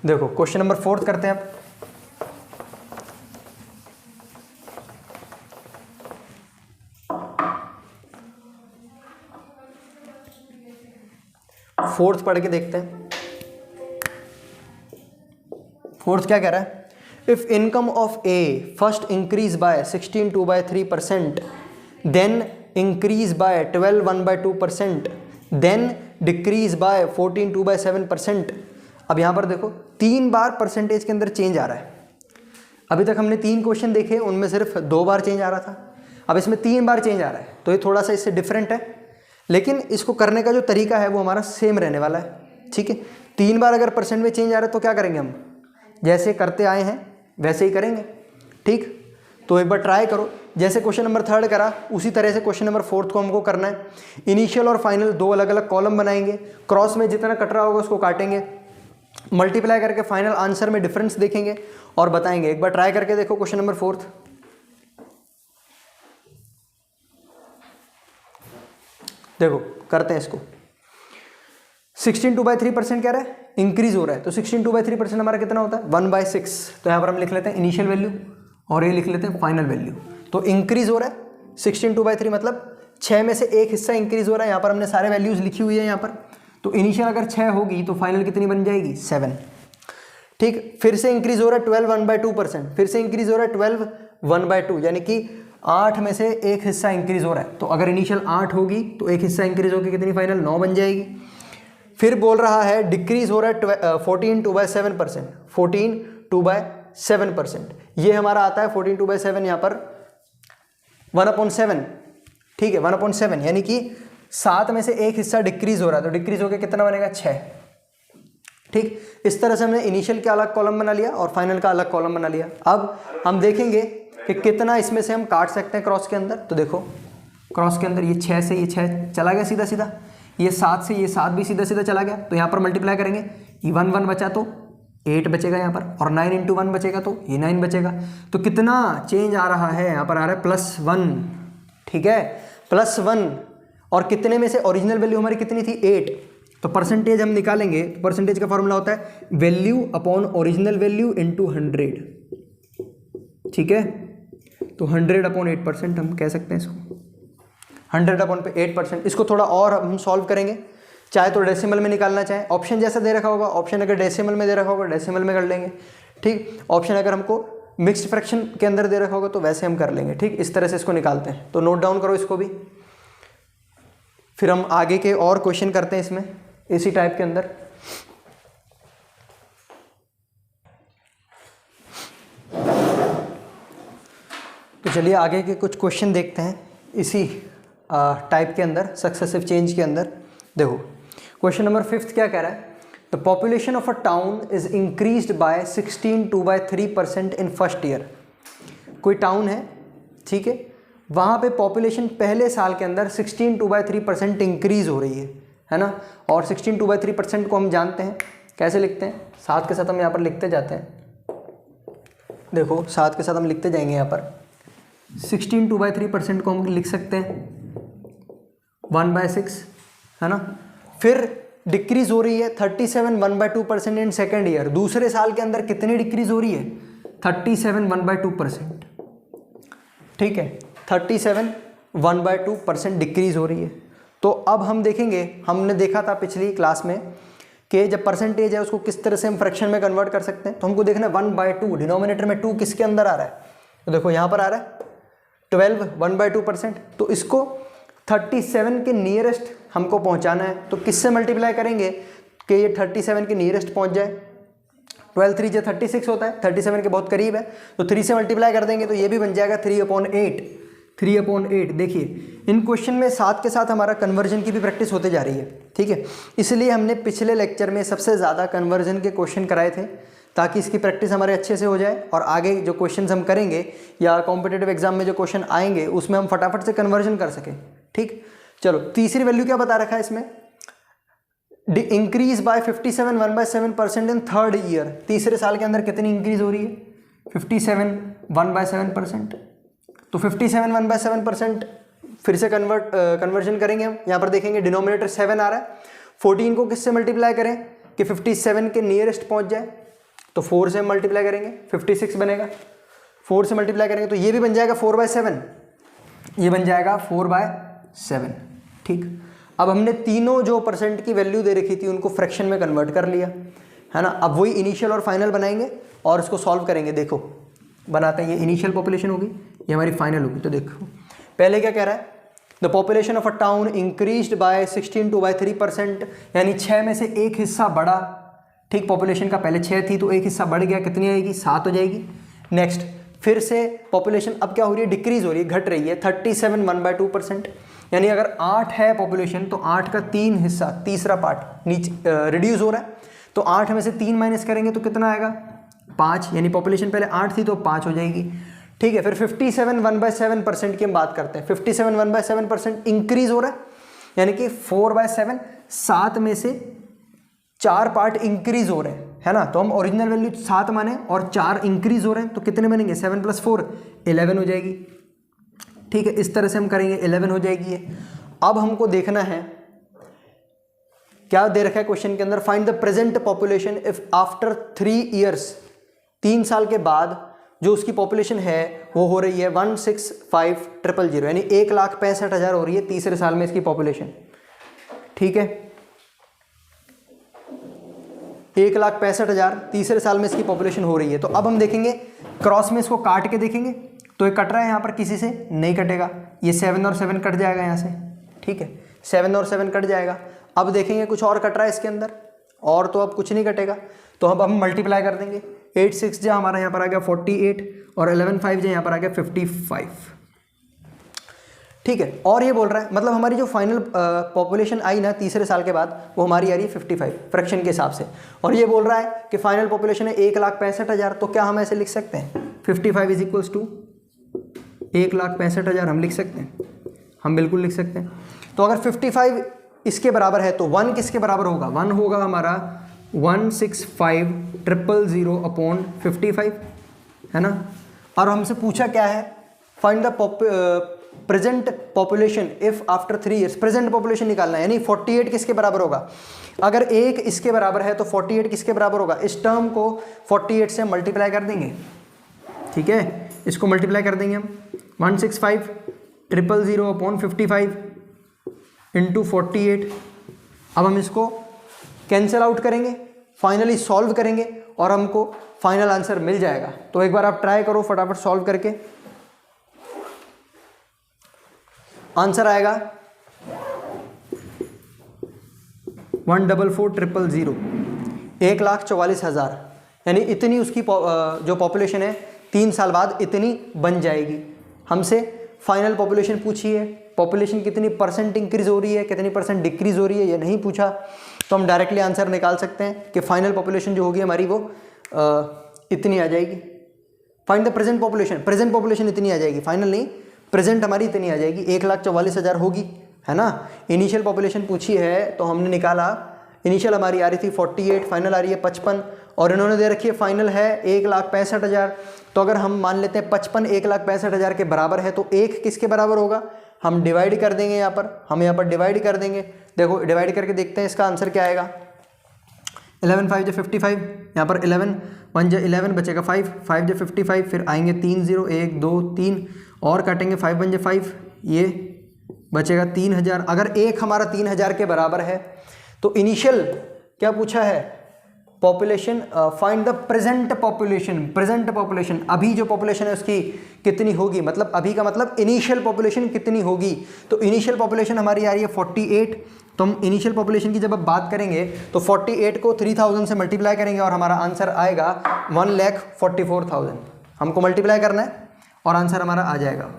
देखो क्वेश्चन नंबर 4 करते हैं आप। फोर्थ पढ़ के देखते हैं। फोर्थ क्या कह रहा है, if income of A first increase by 16 2/3%, then increase by 12 1/2%, then decrease by 14 2/7%। अब यहां पर देखो 3 बार परसेंटेज के अंदर चेंज आ रहा है। अभी तक हमने 3 क्वेश्चन देखे, उनमें सिर्फ 2 बार चेंज आ रहा था, अब इसमें 3 बार चेंज आ रहा है, तो ये थोड़ा सा इससे डिफरेंट है, लेकिन इसको करने का जो तरीका है वो हमारा सेम रहने वाला है, ठीक है। 3 बार अगर परसेंट में चेंज आ रहा है तो क्या करेंगे हम, जैसे करते आए हैं वैसे ही करेंगे, ठीक। तो एक बार ट्राई करो, जैसे क्वेश्चन नंबर 3 करा उसी तरह से क्वेश्चन नंबर 4 को हमको करना है। इनिशियल और फाइनल दो अलग अलग कॉलम बनाएंगे, क्रॉस में जितना कट रहा होगा उसको काटेंगे, मल्टीप्लाई करके फाइनल आंसर में डिफरेंस देखेंगे और बताएंगे। एक बार ट्राई करके देखो क्वेश्चन नंबर 4। देखो करते हैं इसको। 16 2/3% कह रहा है, इंक्रीज हो रहा है, तो 16 2/3% हमारा कितना होता है 1/6। तो यहाँ पर हम लिख लेते हैं इनिशियल वैल्यू और ये लिख लेते हैं फाइनल वैल्यू। तो इंक्रीज हो रहा है 16 2/3 मतलब 6 में से एक हिस्सा इंक्रीज हो रहा है। यहाँ पर हमने सारे वैल्यूज लिखी हुई है यहाँ पर। तो इनिशियल अगर 6 होगी तो फाइनल कितनी बन जाएगी 7, ठीक। फिर से इंक्रीज हो रहा है 12 1/2%, फिर से इंक्रीज हो रहा है 12 1/2, यानी कि 8 में से एक हिस्सा इंक्रीज हो रहा है। तो अगर इनिशियल 8 होगी तो एक हिस्सा इंक्रीज होगी कितनी, फाइनल 9 बन जाएगी। फिर बोल रहा है डिक्रीज हो रहा है 14 2/7%, 14 2/7%, ये हमारा आता है 14 2/7, यहाँ पर 1/7, ठीक है 1/7, यानी कि 7 में से एक हिस्सा डिक्रीज हो रहा है, तो डिक्रीज होकर कितना बनेगा 6, ठीक। इस तरह से हमने इनिशियल का अलग कॉलम बना लिया और फाइनल का अलग कॉलम बना लिया। अब हम देखेंगे कि कितना इसमें से हम काट सकते हैं क्रॉस के अंदर। तो देखो क्रॉस के अंदर ये 6 से ये 6 चला गया सीधा सीधा, ये 7 से ये 7 भी सीधा सीधा चला गया, तो यहाँ पर मल्टीप्लाई करेंगे, ये 1 1 बचा तो 8 बचेगा यहाँ पर, और 9 × 1 बचेगा तो ये 9 बचेगा। तो कितना चेंज आ रहा है, यहाँ पर आ रहा है +1, ठीक है +1, और कितने में से ओरिजिनल वैल्यू हमारी कितनी थी 8, तो परसेंटेज हम निकालेंगे। तो परसेंटेज का फॉर्मूला होता है value upon original value into 100, ठीक है। तो 100/8% हम कह सकते हैं इसको, 100/8%। इसको थोड़ा और हम सॉल्व करेंगे, चाहे तो डेसिमल में निकालना चाहे, ऑप्शन जैसा दे रखा होगा, ऑप्शन अगर डेसिमल में दे रखा होगा डेसिमल में कर लेंगे, ठीक। ऑप्शन अगर हमको मिक्स्ड फ्रैक्शन के अंदर दे रखा होगा तो वैसे हम कर लेंगे, ठीक। इस तरह से इसको निकालते हैं। तो नोट डाउन करो इसको भी, फिर हम आगे के और क्वेश्चन करते हैं इसमें इसी टाइप के अंदर। तो चलिए आगे के कुछ क्वेश्चन देखते हैं इसी टाइप के अंदर, सक्सेसिव चेंज के अंदर। देखो क्वेश्चन नंबर 5 क्या कह रहा है, the population of a town is increased bye 16.2/3% in first year. कोई टाउन है, ठीक है, वहाँ पे पॉपुलेशन पहले साल के अंदर 16.2/3% इंक्रीज हो रही है ना। और 16.2/3% को हम जानते हैं, कैसे लिखते हैं, साथ के साथ हम यहाँ पर लिखते जाते हैं। देखो साथ के साथ हम लिखते जाएंगे यहाँ पर 16.2/3% को हम लिख सकते हैं 1/6, है ना। फिर डिक्रीज हो रही है 37 1/2% इन सेकेंड ईयर। दूसरे साल के अंदर कितनी डिक्रीज हो रही है? 37 1/2%, ठीक है, 37 1/2% डिक्रीज हो रही है। तो अब हम देखेंगे, हमने देखा था पिछली क्लास में कि जब परसेंटेज है उसको किस तरह से हम फ्रैक्शन में कन्वर्ट कर सकते हैं। तो हमको देखना है 1/2, डिनोमिनेटर में 2 किसके अंदर आ रहा है? तो देखो यहाँ पर आ रहा है 12 1/2%। तो इसको 37 के नियरेस्ट हमको पहुँचाना है, तो किससे मल्टीप्लाई करेंगे कि ये 37 के नियरेस्ट पहुँच जाए? 12 3 जो 36 होता है, 37 के बहुत करीब है, तो 3 से मल्टीप्लाई कर देंगे तो ये भी बन जाएगा 3/8। 3/8। देखिए इन क्वेश्चन में साथ के साथ हमारा कन्वर्जन की भी प्रैक्टिस होते जा रही है, ठीक है। इसलिए हमने पिछले लेक्चर में सबसे ज़्यादा कन्वर्जन के क्वेश्चन कराए थे, ताकि इसकी प्रैक्टिस हमारे अच्छे से हो जाए और आगे जो क्वेश्चंस हम करेंगे या कॉम्पिटिटिव एग्जाम में जो क्वेश्चन आएंगे उसमें हम फटाफट से कन्वर्जन कर सकें, ठीक। चलो तीसरी वैल्यू क्या बता रखा है इसमें? Increase by 57 1/7% in third year. तीसरे साल के अंदर कितनी इंक्रीज हो रही है? 57 1/7%। तो 57 1/7% फिर से कन्वर्जन करेंगे हम। यहाँ पर देखेंगे डिनोमिनेटर 7 आ रहा है, 14 को किससे मल्टीप्लाई करें कि 57 के नियरेस्ट पहुँच जाए? तो 4 से हम मल्टीप्लाई करेंगे 56 बनेगा। 4 से मल्टीप्लाई करेंगे तो ये भी बन जाएगा 4/7, ये बन जाएगा 4/7, ठीक। अब हमने तीनों जो परसेंट की वैल्यू दे रखी थी उनको फ्रैक्शन में कन्वर्ट कर लिया, है ना। अब वही इनिशियल और फाइनल बनाएंगे और इसको सॉल्व करेंगे। देखो बनाते हैं, ये इनिशियल पॉपुलेशन होगी, ये हमारी फाइनल होगी। तो देखो पहले क्या कह रहा है? The population of a town increased by 16.2/3%, यानी 6 में से एक हिस्सा बढ़ा, ठीक। पॉपुलेशन का पहले 6 थी तो एक हिस्सा बढ़ गया, कितनी आएगी? 7 हो जाएगी। नेक्स्ट फिर से पॉपुलेशन अब क्या हो रही है? डिक्रीज हो रही है, घट रही है 37 1/2%, यानी अगर 8 है पॉपुलेशन तो 8 का 3 हिस्सा, तीसरा पार्ट नीचे रिड्यूस हो रहा है। तो 8 में से 3 माइनस करेंगे तो कितना आएगा? 5, यानी पॉपुलेशन पहले 8 थी तो 5 हो जाएगी, ठीक है। फिर 57 1/7% की हम बात करते हैं। 57 1/7% इंक्रीज हो रहा है, यानी कि 4/7, 7 में से 4 पार्ट इंक्रीज हो रहे हैं, है ना। तो हम ओरिजिनल वैल्यू 7 माने और 4 इंक्रीज हो रहे हैं तो कितने बनेंगे? 7 + 4 11 हो जाएगी, ठीक है। इस तरह से हम करेंगे 11 हो जाएगी ये। अब हमको देखना है क्या दे रखा है क्वेश्चन के अंदर, find the present population if after 3 years, 3 साल के बाद जो उसकी पॉपुलेशन है वो हो रही है 165,000, यानी 1,65,000 हो रही है तीसरे साल में इसकी पॉपुलेशन, ठीक है। 1,65,000 तीसरे साल में इसकी पॉपुलेशन हो रही है। तो अब हम देखेंगे क्रॉस में इसको काट के देखेंगे, तो ये कट रहा है यहाँ पर, किसी से नहीं कटेगा, ये 7 और 7 कट जाएगा यहाँ से, ठीक है। 7 और 7 कट जाएगा। अब देखेंगे कुछ और कट रहा है इसके अंदर, और तो अब कुछ नहीं कटेगा, तो अब हम मल्टीप्लाई कर देंगे। 8 6 जो हमारा यहाँ पर आ गया 48 और 11 5 जो यहाँ पर आ गया 55, ठीक है। और ये बोल रहा है मतलब हमारी जो फाइनल पॉपुलेशन आई ना तीसरे साल के बाद वो हमारी आ रही है 55 फ्रैक्शन के हिसाब से, और ये बोल रहा है कि फाइनल पॉपुलेशन है 1,65,000। तो क्या हम ऐसे लिख सकते हैं 55 = 1,65,000 हम लिख सकते हैं, हम बिल्कुल लिख सकते हैं। तो अगर 55 इसके बराबर है तो 1 किसके बराबर होगा? 1 होगा हमारा 165,000/55, है ना। और हमसे पूछा क्या है? Find the present population if after 3 years. Present population निकालना है, यानी 48 किसके बराबर होगा? अगर 1 इसके बराबर है तो 48 किसके बराबर होगा? इस टर्म को 48 से मल्टीप्लाई कर देंगे, ठीक है। इसको मल्टीप्लाई कर देंगे हम 165,000/55 × 48। अब हम इसको कैंसिल आउट करेंगे, फाइनली सॉल्व करेंगे और हमको फाइनल आंसर मिल जाएगा। तो एक बार आप ट्राई करो फटाफट सॉल्व करके। आंसर आएगा 144,000, 1,44,000, यानी इतनी उसकी जो पॉपुलेशन है 3 साल बाद इतनी बन जाएगी। हमसे फाइनल पॉपुलेशन पूछी है, पॉपुलेशन कितनी परसेंट इंक्रीज हो रही है, कितनी परसेंट डिक्रीज हो रही है, ये नहीं पूछा। तो हम डायरेक्टली आंसर निकाल सकते हैं कि फाइनल पॉपुलेशन जो होगी हमारी वो इतनी आ जाएगी। फाइंड द प्रेजेंट पॉपुलेशन इतनी आ जाएगी, फाइनल नहीं, प्रेजेंट हमारी इतनी आ जाएगी, 1,44,000 होगी, है ना। इनिशियल पॉपुलेशन पूछी है तो हमने निकाला, इनिशियल हमारी आ रही थी 48, फाइनल आ रही है 55, और इन्होंने दे रखी है फाइनल है 1,65,000। तो अगर हम मान लेते हैं 55 1,65,000 के बराबर है तो 1 किसके बराबर होगा, हम डिवाइड कर देंगे यहाँ पर, हम यहाँ पर डिवाइड कर देंगे। देखो डिवाइड करके देखते हैं इसका आंसर क्या आएगा। 11 5 जो 55, यहाँ पर 11 1 जो 11 बचेगा 5 5 जो 55, फिर आएंगे 3 0 1 2 3 और काटेंगे 5 1 जो 5, ये बचेगा 3000। अगर 1 हमारा 3000 के बराबर है तो इनिशियल क्या पूछा है, population, find the present population, अभी जो पॉपुलेशन है उसकी कितनी होगी, मतलब अभी का मतलब इनिशियल पॉपुलेशन कितनी होगी। तो इनिशियल पॉपुलेशन हमारी आ रही है 48, तो हम इनिशियल पॉपुलेशन की जब अब बात करेंगे तो 48 को 3000 से मल्टीप्लाई करेंगे और हमारा आंसर आएगा 1,44,000। हमको मल्टीप्लाई करना है और आंसर हमारा आ जाएगा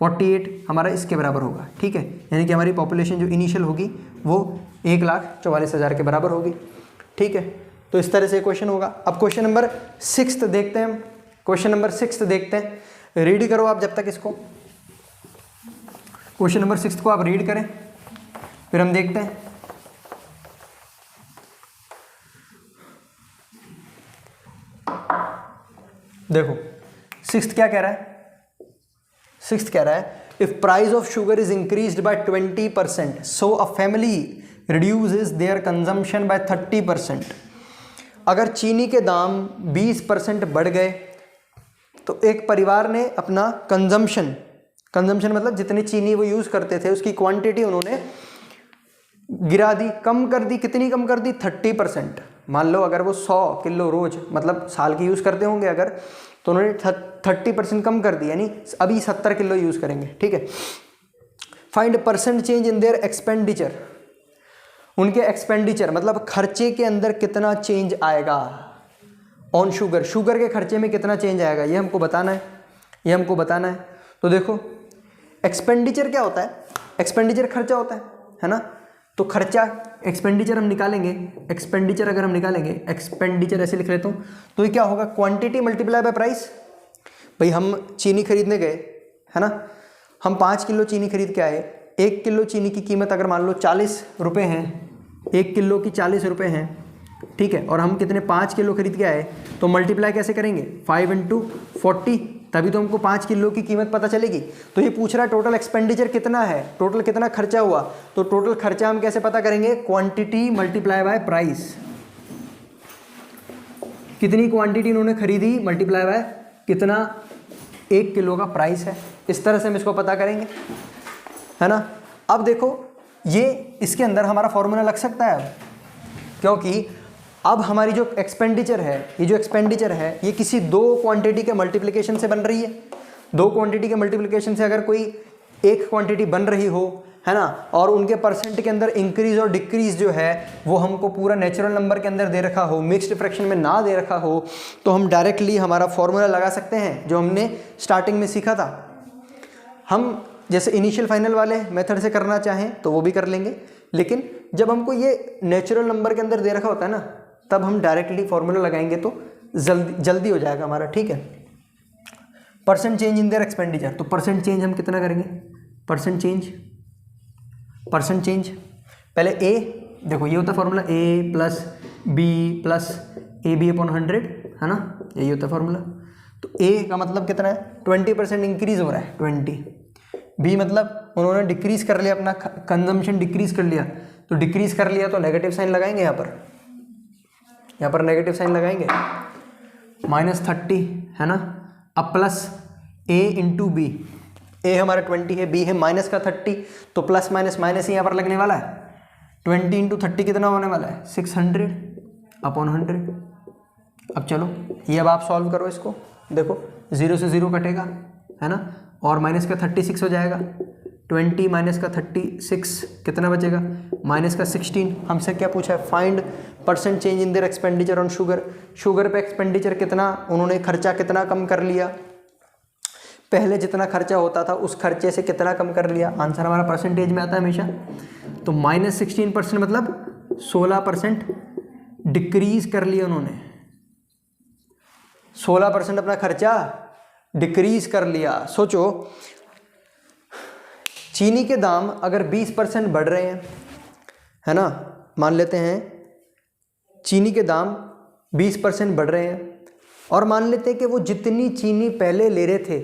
48 हमारा इसके बराबर होगा, ठीक है। यानी कि हमारी पॉपुलेशन जो इनिशियल होगी वो 1,44,000 के बराबर होगी, ठीक है। तो इस तरह से क्वेश्चन होगा। अब क्वेश्चन नंबर 6 देखते हैं हम, क्वेश्चन नंबर 6 देखते हैं, रीड करो आप जब तक इसको, क्वेश्चन नंबर 6 को आप रीड करें फिर हम देखते हैं। देखो 6 क्या कह रहा है, 6 कह रहा है if price of sugar is increased by 20% so a family reduces their consumption by 30%। अगर चीनी के दाम 20% बढ़ गए तो एक परिवार ने अपना कंजम्पशन मतलब जितनी चीनी वो यूज़ करते थे उसकी क्वांटिटी उन्होंने गिरा दी, कम कर दी। कितनी कम कर दी, 30%। मान लो अगर वो 100 किलो रोज मतलब साल की यूज़ करते होंगे अगर, तो उन्होंने 30% कम कर दी, यानी अभी 70 किलो यूज़ करेंगे, ठीक है। Find percent change in their expenditure, उनके एक्सपेंडिचर मतलब खर्चे के अंदर कितना चेंज आएगा ऑन शुगर, शुगर के खर्चे में कितना चेंज आएगा ये हमको बताना है, तो देखो एक्सपेंडिचर क्या होता है, एक्सपेंडिचर खर्चा होता है ना। तो खर्चा एक्सपेंडिचर हम निकालेंगे, एक्सपेंडिचर अगर हम निकालेंगे, एक्सपेंडिचर ऐसे लिख लेता हूँ, तो ये क्या होगा, क्वांटिटी मल्टीप्लाई बाय प्राइस। भाई हम चीनी खरीदने गए, है ना, हम 5 किलो चीनी खरीद के आए, 1 किलो चीनी की कीमत अगर मान लो 40 रुपये हैं, 1 किलो की 40 रुपये हैं, ठीक है, और हम कितने 5 किलो खरीद के आए, तो मल्टीप्लाई कैसे करेंगे, 5 × 40, तभी तो हमको 5 किलो की कीमत पता चलेगी। तो ये पूछ रहा है टोटल एक्सपेंडिचर कितना है, टोटल कितना खर्चा हुआ, तो टोटल खर्चा हम कैसे पता करेंगे, क्वांटिटी मल्टीप्लाई बाय प्राइस। कितनी क्वांटिटी उन्होंने खरीदी मल्टीप्लाई बाय कितना 1 किलो का प्राइस है, इस तरह से हम इसको पता करेंगे, है ना। अब देखो ये इसके अंदर हमारा फॉर्मूला लग सकता है अब, क्योंकि अब हमारी जो एक्सपेंडिचर है, ये जो एक्सपेंडिचर है ये किसी 2 क्वांटिटी के मल्टीप्लिकेशन से बन रही है। 2 क्वांटिटी के मल्टीप्लिकेशन से अगर कोई एक क्वांटिटी बन रही हो, है ना, और उनके परसेंट के अंदर इंक्रीज और डिक्रीज जो है वो हमको पूरा नेचुरल नंबर के अंदर दे रखा हो, मिक्स्ड फ्रैक्शन में ना दे रखा हो, तो हम डायरेक्टली हमारा फॉर्मूला लगा सकते हैं जो हमने स्टार्टिंग में सीखा था। हम जैसे इनिशियल फाइनल वाले मेथड से करना चाहें तो वो भी कर लेंगे, लेकिन जब हमको ये नेचुरल नंबर के अंदर दे रखा होता है ना, तब हम डायरेक्टली फॉर्मूला लगाएंगे तो जल्दी हो जाएगा हमारा, ठीक है। Percent change in their expenditure, तो परसेंट चेंज हम कितना करेंगे, परसेंट चेंज पहले ए, देखो ये होता है formula A plus B plus A B upon 100, है ना, यही होता है फॉर्मूला। तो ए का मतलब कितना है, 20% इंक्रीज हो रहा है, 20। बी मतलब उन्होंने डिक्रीज कर लिया, अपना कंजम्पशन डिक्रीज कर लिया, तो डिक्रीज कर लिया तो नेगेटिव साइन लगाएंगे, यहाँ पर नेगेटिव साइन लगाएंगे, -30, है ना। अब प्लस ए इंटू बी, ए हमारा 20 है, बी है माइनस का 30, तो प्लस माइनस माइनस ही यहाँ पर लगने वाला है। 20 × 30 कितना होने वाला है, 600 अपॉन 100। अब चलो ये अब आप सॉल्व करो इसको, देखो 0 से 0 कटेगा, है ना, और माइनस का 36 हो जाएगा। 20 माइनस का 36 कितना बचेगा, माइनस का 16। हमसे क्या पूछा है, find percent change in their expenditure on sugar. Sugar पे एक्सपेंडिचर कितना, उन्होंने खर्चा कितना कम कर लिया, पहले जितना खर्चा होता था उस खर्चे से कितना कम कर लिया। आंसर हमारा परसेंटेज में आता है हमेशा, तो -16% मतलब 16% डिक्रीज कर लिया उन्होंने, 16% अपना खर्चा डिक्रीज कर लिया। सोचो चीनी के दाम अगर 20% बढ़ रहे हैं, है ना, मान लेते हैं चीनी के दाम 20% बढ़ रहे हैं, और मान लेते हैं कि वो जितनी चीनी पहले ले रहे थे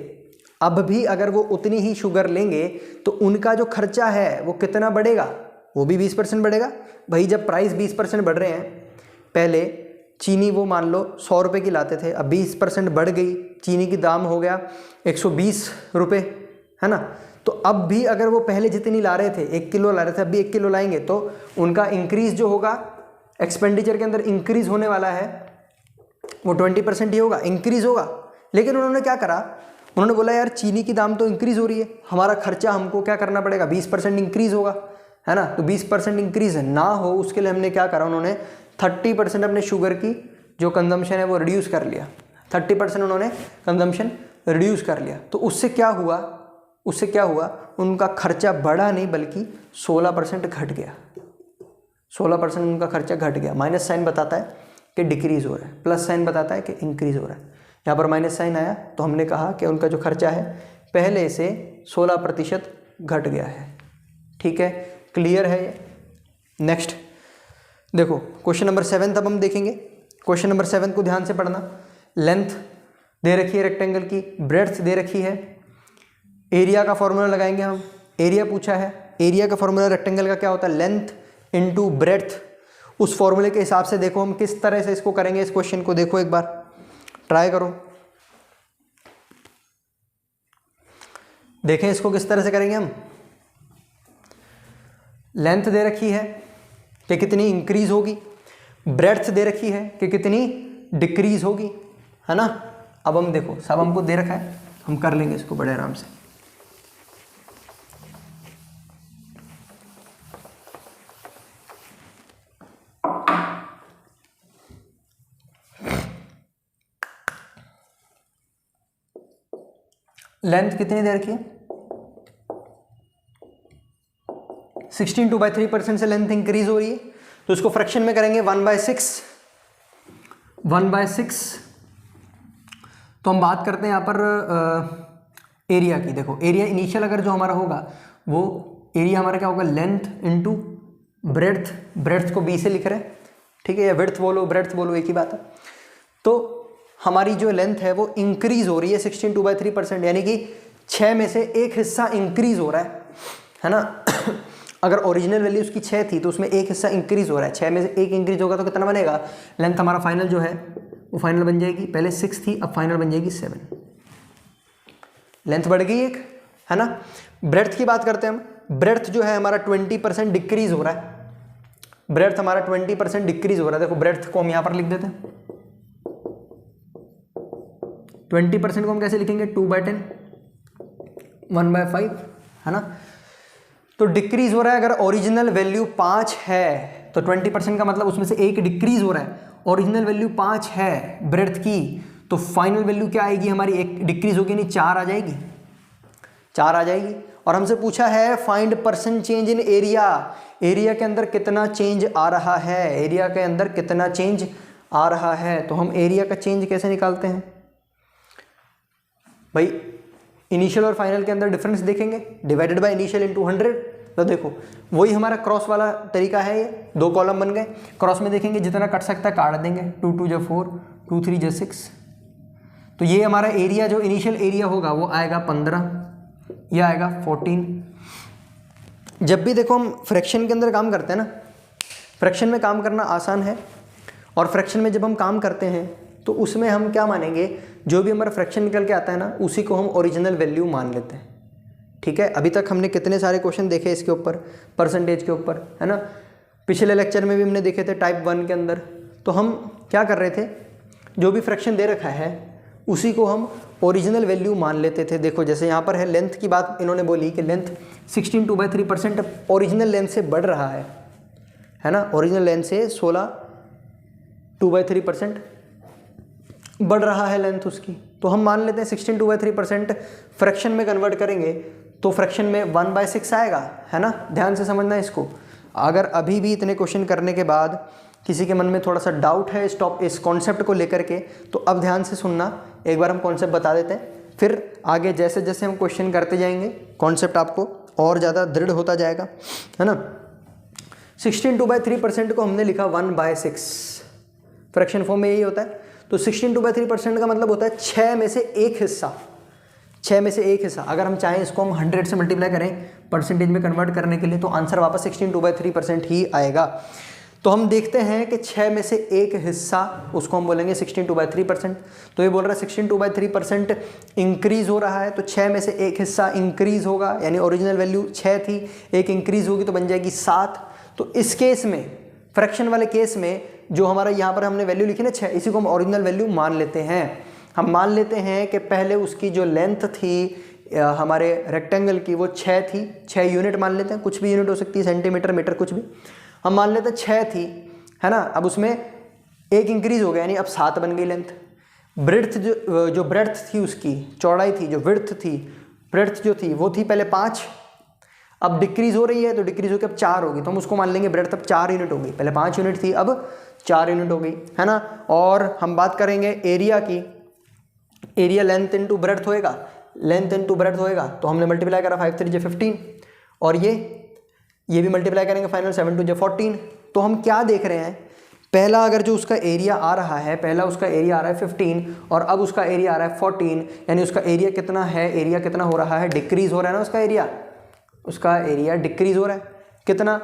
अब भी अगर वो उतनी ही शुगर लेंगे तो उनका जो खर्चा है वो कितना बढ़ेगा, वो भी 20% बढ़ेगा। भाई जब प्राइस 20% बढ़ रहे हैं, पहले चीनी वो मान लो 100 रुपये की लाते थे, अब 20% बढ़ गई, चीनी की दाम हो गया 120 रुपये, है ना। तो अब भी अगर वो पहले जितनी ला रहे थे, 1 किलो ला रहे थे, अब भी 1 किलो लाएंगे तो उनका इंक्रीज़ जो होगा एक्सपेंडिचर के अंदर इंक्रीज़ होने वाला है वो 20% ही होगा, इंक्रीज़ होगा। लेकिन उन्होंने क्या करा, उन्होंने बोला यार चीनी की दाम तो इंक्रीज़ हो रही है, हमारा खर्चा हमको क्या करना पड़ेगा, 20% इंक्रीज़ होगा, है ना। तो 20% इंक्रीज़ ना हो उसके लिए हमने क्या करा, उन्होंने 30% अपने शुगर की जो कंजम्पशन है वो रिड्यूस कर लिया, 30% उन्होंने कंजम्पशन रिड्यूस कर लिया। तो उससे क्या हुआ, उनका खर्चा बढ़ा नहीं बल्कि 16% घट गया, 16% उनका खर्चा घट गया। माइनस साइन बताता है कि डिक्रीज़ हो रहा है, प्लस साइन बताता है कि इंक्रीज़ हो रहा है। यहाँ पर माइनस साइन आया तो हमने कहा कि उनका जो खर्चा है पहले से 16% घट गया है। ठीक है, क्लियर है ये। नेक्स्ट देखो क्वेश्चन नंबर 7 अब हम देखेंगे। क्वेश्चन नंबर 7 को ध्यान से पढ़ना। लेंथ दे रखी है रेक्टेंगल की, ब्रेड्थ दे रखी है, एरिया का फॉर्मूला लगाएंगे हम। एरिया पूछा है, एरिया का फॉर्मूला रेक्टेंगल का क्या होता है, लेंथ इनटू ब्रेड्थ। उस फॉर्मूले के हिसाब से देखो हम किस तरह से इसको करेंगे। इस क्वेश्चन को देखो एक बार, ट्राई करो, देखें इसको किस तरह से करेंगे हम। लेंथ दे रखी है कि कितनी इंक्रीज होगी, ब्रेड्थ दे रखी है कि कितनी डिक्रीज होगी, है ना। अब हम देखो सब हमको दे रखा है, हम कर लेंगे इसको बड़े आराम से। लेंथ कितनी दे रखी है, 16 2/3% से लेंथ इंक्रीज हो रही है, तो इसको फ्रैक्शन में करेंगे 1/6। तो हम बात करते हैं यहाँ पर एरिया की। देखो एरिया इनिशियल अगर जो हमारा होगा वो एरिया हमारा क्या होगा, लेंथ इनटू ब्रेड्थ। ब्रेड्थ को बी से लिख रहे हैं, ठीक है, या ब्रेड्थ बोलो ब्रेड्थ बोलो एक ही बात है। तो हमारी जो लेंथ है वो इंक्रीज हो रही है 16 2/3%, यानी कि 6 में से एक हिस्सा इंक्रीज हो रहा है ना। अगर ओरिजिनल वैल्यू उसकी 6 थी तो उसमें एक हिस्सा इंक्रीज हो रहा है, 6 में से एक इंक्रीज होगा तो कितना बनेगा, लेंथ हमारा फाइनल जो है वो फाइनल बन जाएगी, पहले 6 थी अब फाइनल बन जाएगी 7, लेंथ बढ़ गई एक, है ना। ब्रेड्थ की बात करते हैं हम। ब्रेड्थ जो है हमारा 20% डिक्रीज हो रहा है, ब्रेड्थ हमारा 20% डिक्रीज हो रहा है। देखो ब्रेड्थ को हम यहाँ पर लिख देते हैं, 20% को हम कैसे लिखेंगे, 2/10 1/5, है ना। तो डिक्रीज हो रहा है, अगर ओरिजिनल वैल्यू 5 है तो 20% का मतलब उसमें से एक डिक्रीज हो रहा है। ओरिजिनल वैल्यू 5 है ब्रेड्थ की, तो फाइनल वैल्यू क्या आएगी हमारी, एक डिक्रीज होगी, नहीं 4 आ जाएगी, 4 आ जाएगी। और हमसे पूछा है find percent change in area, area के अंदर कितना चेंज आ रहा है, एरिया के अंदर कितना चेंज आ रहा है। तो हम एरिया का चेंज कैसे निकालते हैं भाई, इनिशियल और फाइनल के अंदर डिफरेंस देखेंगे, डिवाइडेड बाय इनिशियल इनटू 100। तो देखो वही हमारा क्रॉस वाला तरीका है, ये 2 कॉलम बन गए, क्रॉस में देखेंगे जितना कट सकता है काट देंगे, 2 2 = 4, 2 3 = 6। तो ये हमारा एरिया जो इनिशियल एरिया होगा वो आएगा 15, ये आएगा 14। जब भी देखो हम फ्रैक्शन के अंदर काम करते हैं ना, फ्रैक्शन में काम करना आसान है, और फ्रैक्शन में जब हम काम करते हैं तो उसमें हम क्या मानेंगे, जो भी हमारा फ्रैक्शन निकल के आता है ना उसी को हम ओरिजिनल वैल्यू मान लेते हैं। ठीक है, अभी तक हमने कितने सारे क्वेश्चन देखे इसके ऊपर, परसेंटेज के ऊपर, है ना। पिछले लेक्चर में भी हमने देखे थे टाइप 1 के अंदर। तो हम क्या कर रहे थे, जो भी फ्रैक्शन दे रखा है उसी को हम ओरिजिनल वैल्यू मान लेते थे। देखो जैसे यहाँ पर है लेंथ की बात इन्होंने बोली कि लेंथ 16 2/3% ओरिजिनल लेंथ से बढ़ रहा है ना, ओरिजिनल लेंथ से 16 2/3% बढ़ रहा है लेंथ उसकी। तो हम मान लेते हैं 16 2/3% फ्रैक्शन में कन्वर्ट करेंगे तो फ्रैक्शन में 1/6 आएगा, है ना। ध्यान से समझना इसको। अगर अभी भी इतने क्वेश्चन करने के बाद किसी के मन में थोड़ा सा डाउट है इस कॉन्सेप्ट को लेकर के, तो अब ध्यान से सुनना, एक बार हम कॉन्सेप्ट बता देते हैं, फिर आगे जैसे जैसे हम क्वेश्चन करते जाएंगे कॉन्सेप्ट आपको और ज़्यादा दृढ़ होता जाएगा, है ना। 16/3% को हमने लिखा 1/6, फ्रैक्शन फॉर्म में यही होता है। तो 16/3% का मतलब होता है 6 में से एक हिस्सा, 6 में से एक हिस्सा। अगर हम चाहें इसको हम 100 से मल्टीप्लाई करें परसेंटेज में कन्वर्ट करने के लिए, तो आंसर वापस 16/3% ही आएगा। तो हम देखते हैं कि 6 में से एक हिस्सा, उसको हम बोलेंगे 16/3%। तो ये बोल रहा है 16/3% इंक्रीज हो रहा है, तो 6 में से एक हिस्सा इंक्रीज होगा, यानी ओरिजिनल वैल्यू 6 थी, एक इंक्रीज होगी तो बन जाएगी 7। तो इस केस में, फ्रैक्शन वाले केस में, जो हमारा यहाँ पर हमने वैल्यू लिखी ना 6, इसी को हम ओरिजिनल वैल्यू मान लेते हैं। हम मान लेते हैं कि पहले उसकी जो लेंथ थी हमारे रेक्टेंगल की वो 6 थी, 6 यूनिट मान लेते हैं, कुछ भी यूनिट हो सकती है, सेंटीमीटर, मीटर, कुछ भी हम मान लेते हैं 6 थी, है ना। अब उसमें एक इंक्रीज हो गया, यानी अब 7 बन गई लेंथ। ब्रेड्थ जो ब्रेड्थ थी उसकी, चौड़ाई थी, जो विड्थ थी, ब्रेड्थ जो थी वो थी पहले 5, अब डिक्रीज हो रही है, तो डिक्रीज होकर अब 4 होगी, तो हम उसको मान लेंगे ब्रेड्थ अब 4 यूनिट हो गई, पहले 5 यूनिट थी अब 4 यूनिट हो गई, है ना। और हम बात करेंगे एरिया की, एरिया लेंथ इंटू ब्रेड्थ होएगा, लेंथ इंटू ब्रेड्थ होएगा, तो हमने मल्टीप्लाई करा 5 3 15, और ये भी मल्टीप्लाई करेंगे फाइनल 7 2 14। तो हम क्या देख रहे हैं, पहला अगर जो उसका एरिया आ रहा है, पहला उसका एरिया आ रहा है 15 और अब उसका एरिया आ रहा है 14, यानी उसका एरिया कितना है, एरिया कितना हो रहा है, डिक्रीज हो रहा है ना उसका एरिया, उसका एरिया डिक्रीज हो रहा है, कितना,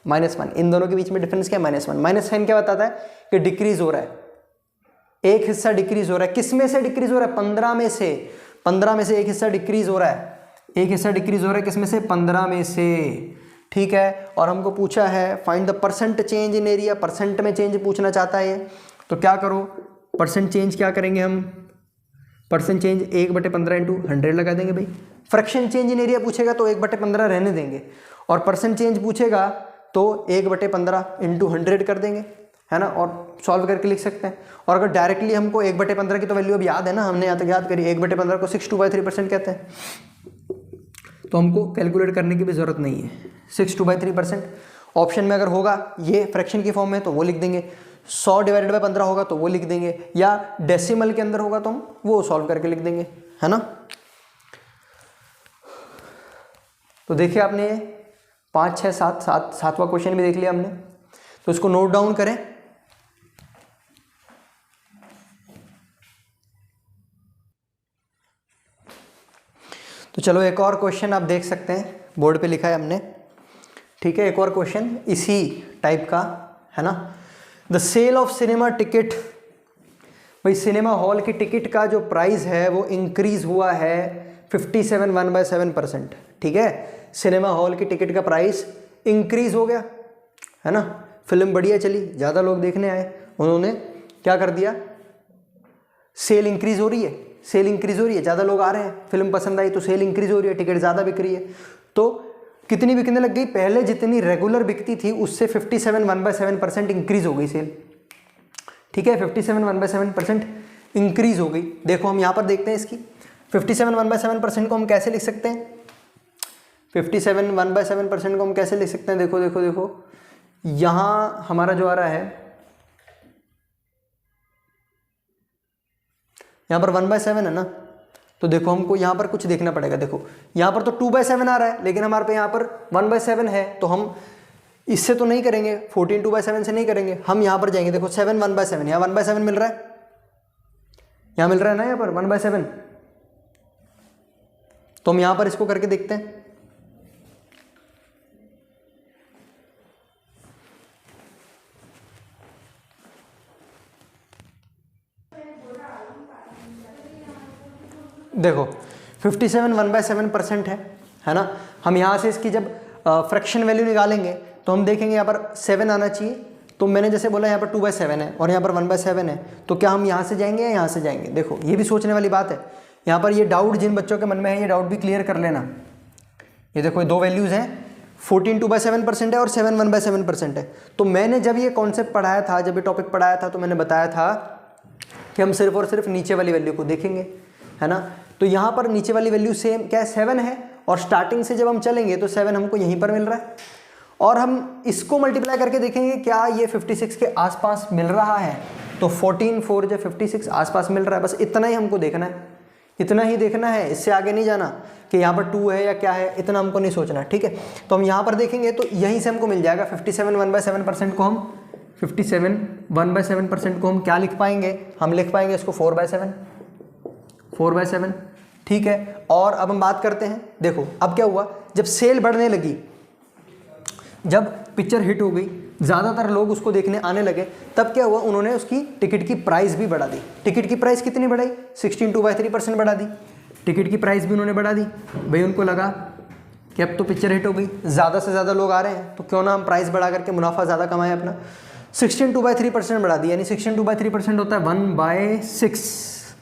-1। इन दोनों के बीच में डिफरेंस क्या है, -1। माइनस साइन क्या बताता है कि डिक्रीज हो रहा है, एक हिस्सा डिक्रीज हो रहा है। किस में से डिक्रीज हो रहा है, 15 में से, 15 में से एक हिस्सा डिक्रीज हो रहा है, एक हिस्सा डिक्रीज हो रहा है, किसमें से, 15 में से, ठीक है। और हमको पूछा है find the percent change in area, percent में चेंज पूछना चाहता है ये, तो क्या करो, परसेंट चेंज क्या करेंगे हम, परसेंट चेंज 1/15 इंटू 100 लगा देंगे भाई। फ्रैक्शन चेंज इन एरिया पूछेगा तो 1/15 रहने देंगे, और परसेंट चेंज पूछेगा तो 1/15 इंटू 100 कर देंगे, है ना, और सॉल्व करके लिख सकते हैं। और अगर डायरेक्टली हमको 1/15 की तो वैल्यू अब याद है ना, हमने यहाँ तक याद करी, 1/15 को 62/3% कहते हैं, तो हमको कैलकुलेट करने की भी ज़रूरत नहीं है। 62/3% ऑप्शन में अगर होगा ये फ्रैक्शन की फॉर्म में तो वो लिख देंगे, 100/15 होगा तो वो लिख देंगे, या डेसिमल के अंदर होगा तो हम वो सॉल्व करके लिख देंगे, है ना। तो देखिए आपने 5 6 7 सातवां क्वेश्चन भी देख लिया हमने, तो इसको नोट डाउन करें। तो चलो एक और क्वेश्चन आप देख सकते हैं, बोर्ड पे लिखा है हमने, ठीक है। एक और क्वेश्चन इसी टाइप का, है ना। The sale of cinema ticket, भाई सिनेमा हॉल की टिकट का जो प्राइस है वो इंक्रीज हुआ है 57 1/7%, ठीक है। सिनेमा हॉल की टिकट का प्राइस इंक्रीज हो गया, है ना, फिल्म बढ़िया चली, ज़्यादा लोग देखने आए, उन्होंने क्या कर दिया, सेल इंक्रीज हो रही है, सेल इंक्रीज हो रही है, ज़्यादा लोग आ रहे हैं, फिल्म पसंद आई तो सेल इंक्रीज हो रही है, टिकट ज़्यादा बिक रही है। तो कितनी बिकने लग गई, पहले जितनी रेगुलर बिकती थी उससे 57 1/7% इंक्रीज हो गई सेल, ठीक है। 57 1/7% इंक्रीज हो गई। देखो हम यहाँ पर देखते हैं इसकी 57 1/7% को हम कैसे लिख सकते हैं, 57 1/7% को हम कैसे लिख सकते हैं, देखो देखो देखो, यहाँ हमारा जो आ रहा है, यहाँ पर 1/7 है ना, तो देखो हमको यहाँ पर कुछ देखना पड़ेगा। देखो यहाँ पर तो 2/7 आ रहा है, लेकिन हमारे पे यहाँ पर 1/7 है, तो हम इससे तो नहीं करेंगे, 14 2/7 से नहीं करेंगे, हम यहाँ पर जाएंगे। देखो 7 1/7, यहाँ 1/7 मिल रहा है, यहाँ मिल रहा है ना, यहाँ पर 1/7, तो हम यहाँ पर इसको करके देखते हैं। देखो 57 1/7% है ना। हम यहाँ से इसकी जब फ्रैक्शन वैल्यू निकालेंगे तो हम देखेंगे यहाँ पर 7 आना चाहिए, तो मैंने जैसे बोला यहाँ पर 2/7 है और यहाँ पर 1/7 है, तो क्या हम यहाँ से जाएंगे या यहाँ से जाएंगे। देखो ये भी सोचने वाली बात है, यहाँ पर ये डाउट जिन बच्चों के मन में है ये डाउट भी क्लियर कर लेना। ये देखो ये दो वैल्यूज़ हैं, 14 2/7% है और 7 1/7% है। तो मैंने जब ये कॉन्सेप्ट पढ़ाया था, जब ये टॉपिक पढ़ाया था, तो मैंने बताया था कि हम सिर्फ और सिर्फ नीचे वाली वैल्यू को देखेंगे, है ना। तो यहाँ पर नीचे वाली वैल्यू सेम क्या है, 7 है और स्टार्टिंग से जब हम चलेंगे तो 7 हमको यहीं पर मिल रहा है, और हम इसको मल्टीप्लाई करके देखेंगे क्या ये 56 के आसपास मिल रहा है, तो 14 4 जो 56 आसपास मिल रहा है। बस इतना ही हमको देखना है, इतना ही देखना है, इससे आगे नहीं जाना कि यहाँ पर 2 है या क्या है, इतना हमको नहीं सोचना, ठीक है। तो हम यहाँ पर देखेंगे तो यहीं से हमको मिल जाएगा 57 1/7% को हम 57 1/7% को हम क्या लिख पाएंगे, हम लिख पाएंगे इसको 4/7, ठीक है। और अब हम बात करते हैं, देखो अब क्या हुआ, जब सेल बढ़ने लगी, जब पिक्चर हिट हो गई, ज़्यादातर लोग उसको देखने आने लगे, तब क्या हुआ, उन्होंने उसकी टिकट की प्राइस भी बढ़ा दी। टिकट की प्राइस कितनी बढ़ाई, 16 2/3% बढ़ा दी। टिकट की प्राइस भी उन्होंने बढ़ा दी, भाई उनको लगा कि अब तो पिक्चर हिट हो गई, ज़्यादा से ज़्यादा लोग आ रहे हैं, तो क्यों ना हम प्राइस बढ़ा करके मुनाफा ज़्यादा कमाएं अपना। 16 2/3% बढ़ा दी, यानी 16 2/3% होता है 1/6,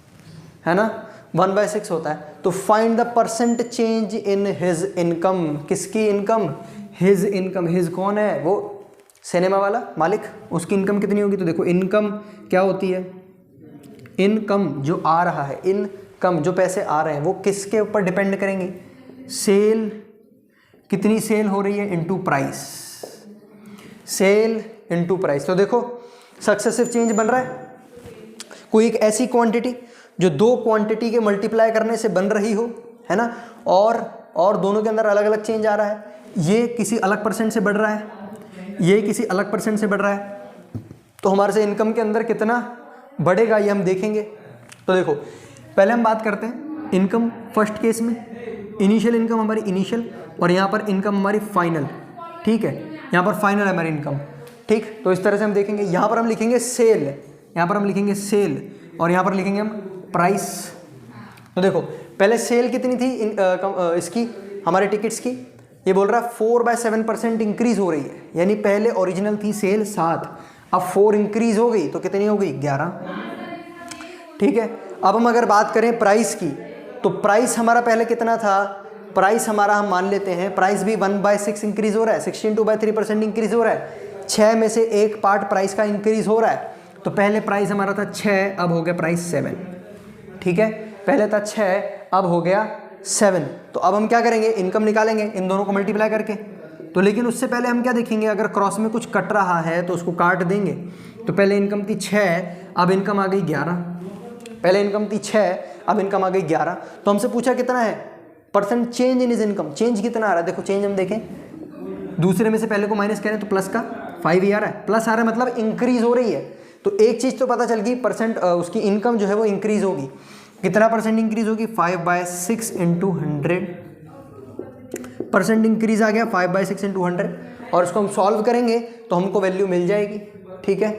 है ना, 1/6 होता है। तो find the percent change in his income, किसकी इनकम, हिज इनकम। हिज कौन है, वो सिनेमा वाला मालिक, उसकी इनकम कितनी होगी। तो देखो इनकम क्या होती है, इनकम जो आ रहा है, इनकम जो पैसे आ रहे हैं वो किसके ऊपर डिपेंड करेंगे, सेल, कितनी सेल हो रही है into price, sale into price. तो देखो सक्सेसिव चेंज बन रहा है, कोई एक ऐसी क्वांटिटी जो 2 क्वांटिटी के मल्टीप्लाई करने से बन रही हो, है ना, और दोनों के अंदर अलग अलग चेंज आ रहा है, ये किसी अलग परसेंट से बढ़ रहा है, ये किसी अलग परसेंट से बढ़ रहा है, तो हमारे से इनकम के अंदर कितना बढ़ेगा ये हम देखेंगे। तो देखो पहले हम बात करते हैं इनकम, फर्स्ट केस में इनिशियल इनकम हमारी इनिशियल, और यहाँ पर इनकम हमारी फाइनल, ठीक है, यहाँ पर फाइनल है हमारी इनकम, ठीक। तो इस तरह से हम देखेंगे, यहाँ पर हम लिखेंगे सेल, यहाँ पर हम लिखेंगे सेल, और यहाँ पर लिखेंगे हम प्राइस। तो देखो पहले सेल कितनी थी इसकी, हमारे टिकट्स की, ये बोल रहा है 4/7% इंक्रीज हो रही है, यानी पहले ओरिजिनल थी सेल 7, अब 4 इंक्रीज हो गई, तो कितनी हो गई 11, ठीक है। अब हम अगर बात करें प्राइस की, तो प्राइस हमारा पहले कितना था, प्राइस हमारा हम मान लेते हैं प्राइस भी 1/6 इंक्रीज हो रहा है, 16 2/3% इंक्रीज हो रहा है, 6 में से एक पार्ट प्राइस का इंक्रीज हो रहा है। तो पहले प्राइस हमारा था 6, अब हो गया प्राइस 7, ठीक है, पहले था 6 अब हो गया 7। तो अब हम क्या करेंगे, इनकम निकालेंगे इन दोनों को मल्टीप्लाई करके। तो लेकिन उससे पहले हम क्या देखेंगे, अगर क्रॉस में कुछ कट रहा है तो उसको काट देंगे। तो पहले इनकम थी 6, अब इनकम आ गई 11, पहले इनकम थी 6, अब इनकम आ गई 11। तो हमसे पूछा कितना है percent change in is income, change कितना आ रहा है। देखो चेंज हम देखें, दूसरे में से पहले को माइनस करें तो प्लस का 5 ही आ रहा है, प्लस आ रहा है मतलब इंक्रीज हो रही है। तो एक चीज़ तो पता चल गई, परसेंट उसकी इनकम जो है वो इंक्रीज होगी। कितना परसेंट इंक्रीज होगी, 5/6 × 100% इंक्रीज आ गया, 5/6 × 100। और इसको हम सॉल्व करेंगे तो हमको वैल्यू मिल जाएगी, ठीक है,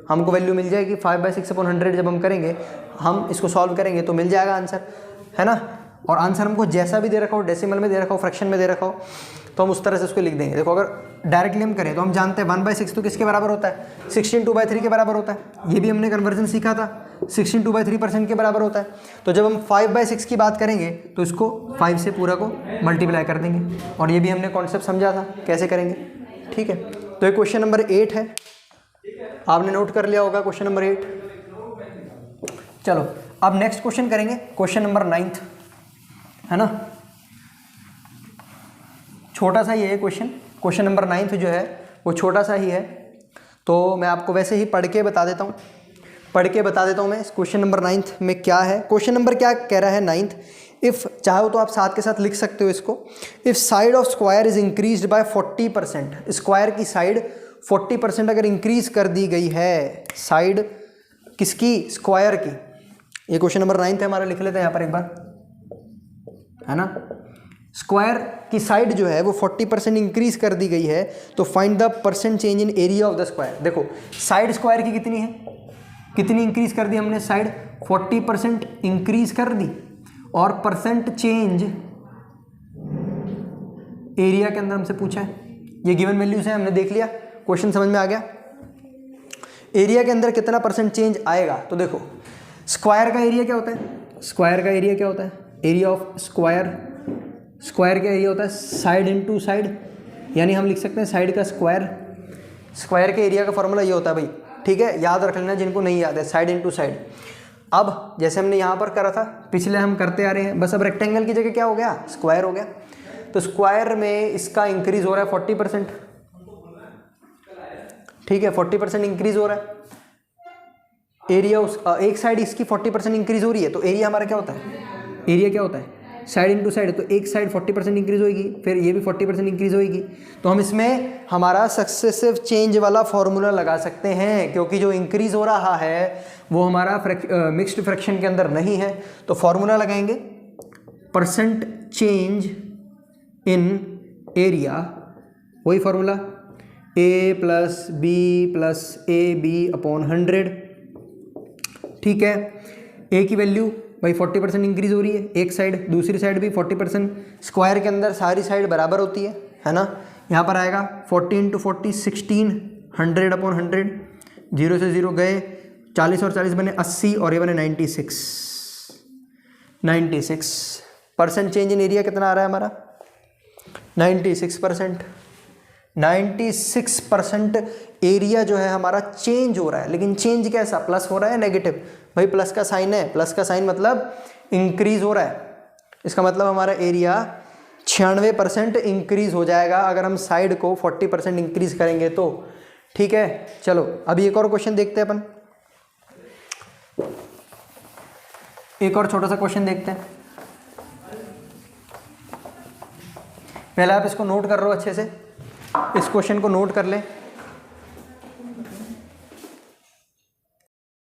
हमको वैल्यू मिल जाएगी 5/6/100। जब हम करेंगे, हम इसको सॉल्व करेंगे तो मिल जाएगा आंसर, है ना। और आंसर हमको जैसा भी दे रखा हो, डेसिमल में दे रखा हो, फ्रैक्शन में दे रखा हो, तो हम उस तरह से उसको लिख देंगे। देखो अगर डायरेक्टली हम करें तो हम जानते हैं 1/6 तो किसके बराबर होता है, 16 2/3 के बराबर होता है। ये भी हमने कन्वर्जन सीखा था, 16 2/3% के बराबर होता है। तो जब हम 5/6 की बात करेंगे तो इसको 5 से पूरा को मल्टीप्लाई कर देंगे, और ये भी हमने कॉन्सेप्ट समझा था कैसे करेंगे, ठीक है। तो ये क्वेश्चन नंबर 8 है, आपने नोट कर लिया होगा क्वेश्चन नंबर 8। चलो अब नेक्स्ट क्वेश्चन करेंगे, क्वेश्चन नंबर 9, है ना। छोटा सा ही है क्वेश्चन नंबर 9 जो है वो छोटा सा ही है। तो मैं आपको वैसे ही पढ़ के बता देता हूँ मैं इस क्वेश्चन नंबर 9 में क्या है। क्वेश्चन नंबर क्या कह रहा है 9, इफ़, चाहो तो आप साथ के साथ लिख सकते हो इसको, if side of square is increased bye 40%, square की साइड 40% अगर इंक्रीज कर दी गई है, साइड किसकी, स्क्वायर की। ये क्वेश्चन नंबर 9 है हमारा, लिख लेते हैं यहाँ पर एक बार, है ना। स्क्वायर की साइड जो है वो 40% इंक्रीज कर दी गई है, तो find the percent change in area of the square. देखो साइड स्क्वायर की कितनी है, कितनी इंक्रीज कर दी हमने, साइड 40% इंक्रीज कर दी, और परसेंट चेंज एरिया के अंदर हमसे पूछा है। ये गिवन वैल्यूज है, हमने देख लिया, क्वेश्चन समझ में आ गया। एरिया के अंदर कितना परसेंट चेंज आएगा। तो देखो स्क्वायर का एरिया क्या होता है, स्क्वायर का एरिया क्या होता है, एरिया ऑफ स्क्वायर, स्क्वायर का एरिया होता है साइड इनटू साइड, यानी हम लिख सकते हैं साइड का स्क्वायर। स्क्वायर के एरिया का फॉर्मूला ये होता है भाई, ठीक है, याद रख लेना जिनको नहीं याद है, साइड इनटू साइड। अब जैसे हमने यहाँ पर करा था, पिछले हम करते आ रहे हैं, बस अब रेक्टेंगल की जगह क्या हो गया, स्क्वायर हो गया। तो स्क्वायर में इसका इंक्रीज हो रहा है 40%, ठीक है, 40% इंक्रीज हो रहा है एरिया। उस एक साइड इसकी 40% इंक्रीज हो रही है, तो एरिया हमारा क्या होता है, एरिया क्या होता है, साइड इनटू साइड, तो एक साइड 40% इंक्रीज होगी, फिर ये भी 40% इंक्रीज होगी। तो हम इसमें हमारा सक्सेसिव चेंज वाला फॉर्मूला लगा सकते हैं, क्योंकि जो इंक्रीज हो रहा है वो हमारा मिक्स्ड फ्रैक्शन के अंदर नहीं है। तो फॉर्मूला लगाएंगे परसेंट चेंज इन एरिया, वही formula a plus B plus A B upon 100, ठीक है। a की वैल्यू भाई 40% इंक्रीज हो रही है एक साइड, दूसरी साइड भी 40%, स्क्वायर के अंदर सारी साइड बराबर होती है ना। यहाँ पर आएगा 40 इंटू 40 16, 100 अपॉन 100, 0 से 0 गए, 40 और 40 बने 80 और ये बने 96% चेंज इन एरिया कितना आ रहा है हमारा 96%। 96% एरिया जो है हमारा चेंज हो रहा है, लेकिन चेंज कैसा, प्लस हो रहा है नेगेटिव, भाई प्लस का साइन है, प्लस का साइन मतलब इंक्रीज हो रहा है। इसका मतलब हमारा एरिया 96% इंक्रीज हो जाएगा अगर हम साइड को 40% इंक्रीज करेंगे तो, ठीक है। चलो अभी एक और क्वेश्चन देखते हैं अपन, एक और छोटा सा क्वेश्चन देखते हैं। पहले आप इसको नोट कर लो अच्छे से, इस क्वेश्चन को नोट कर लें।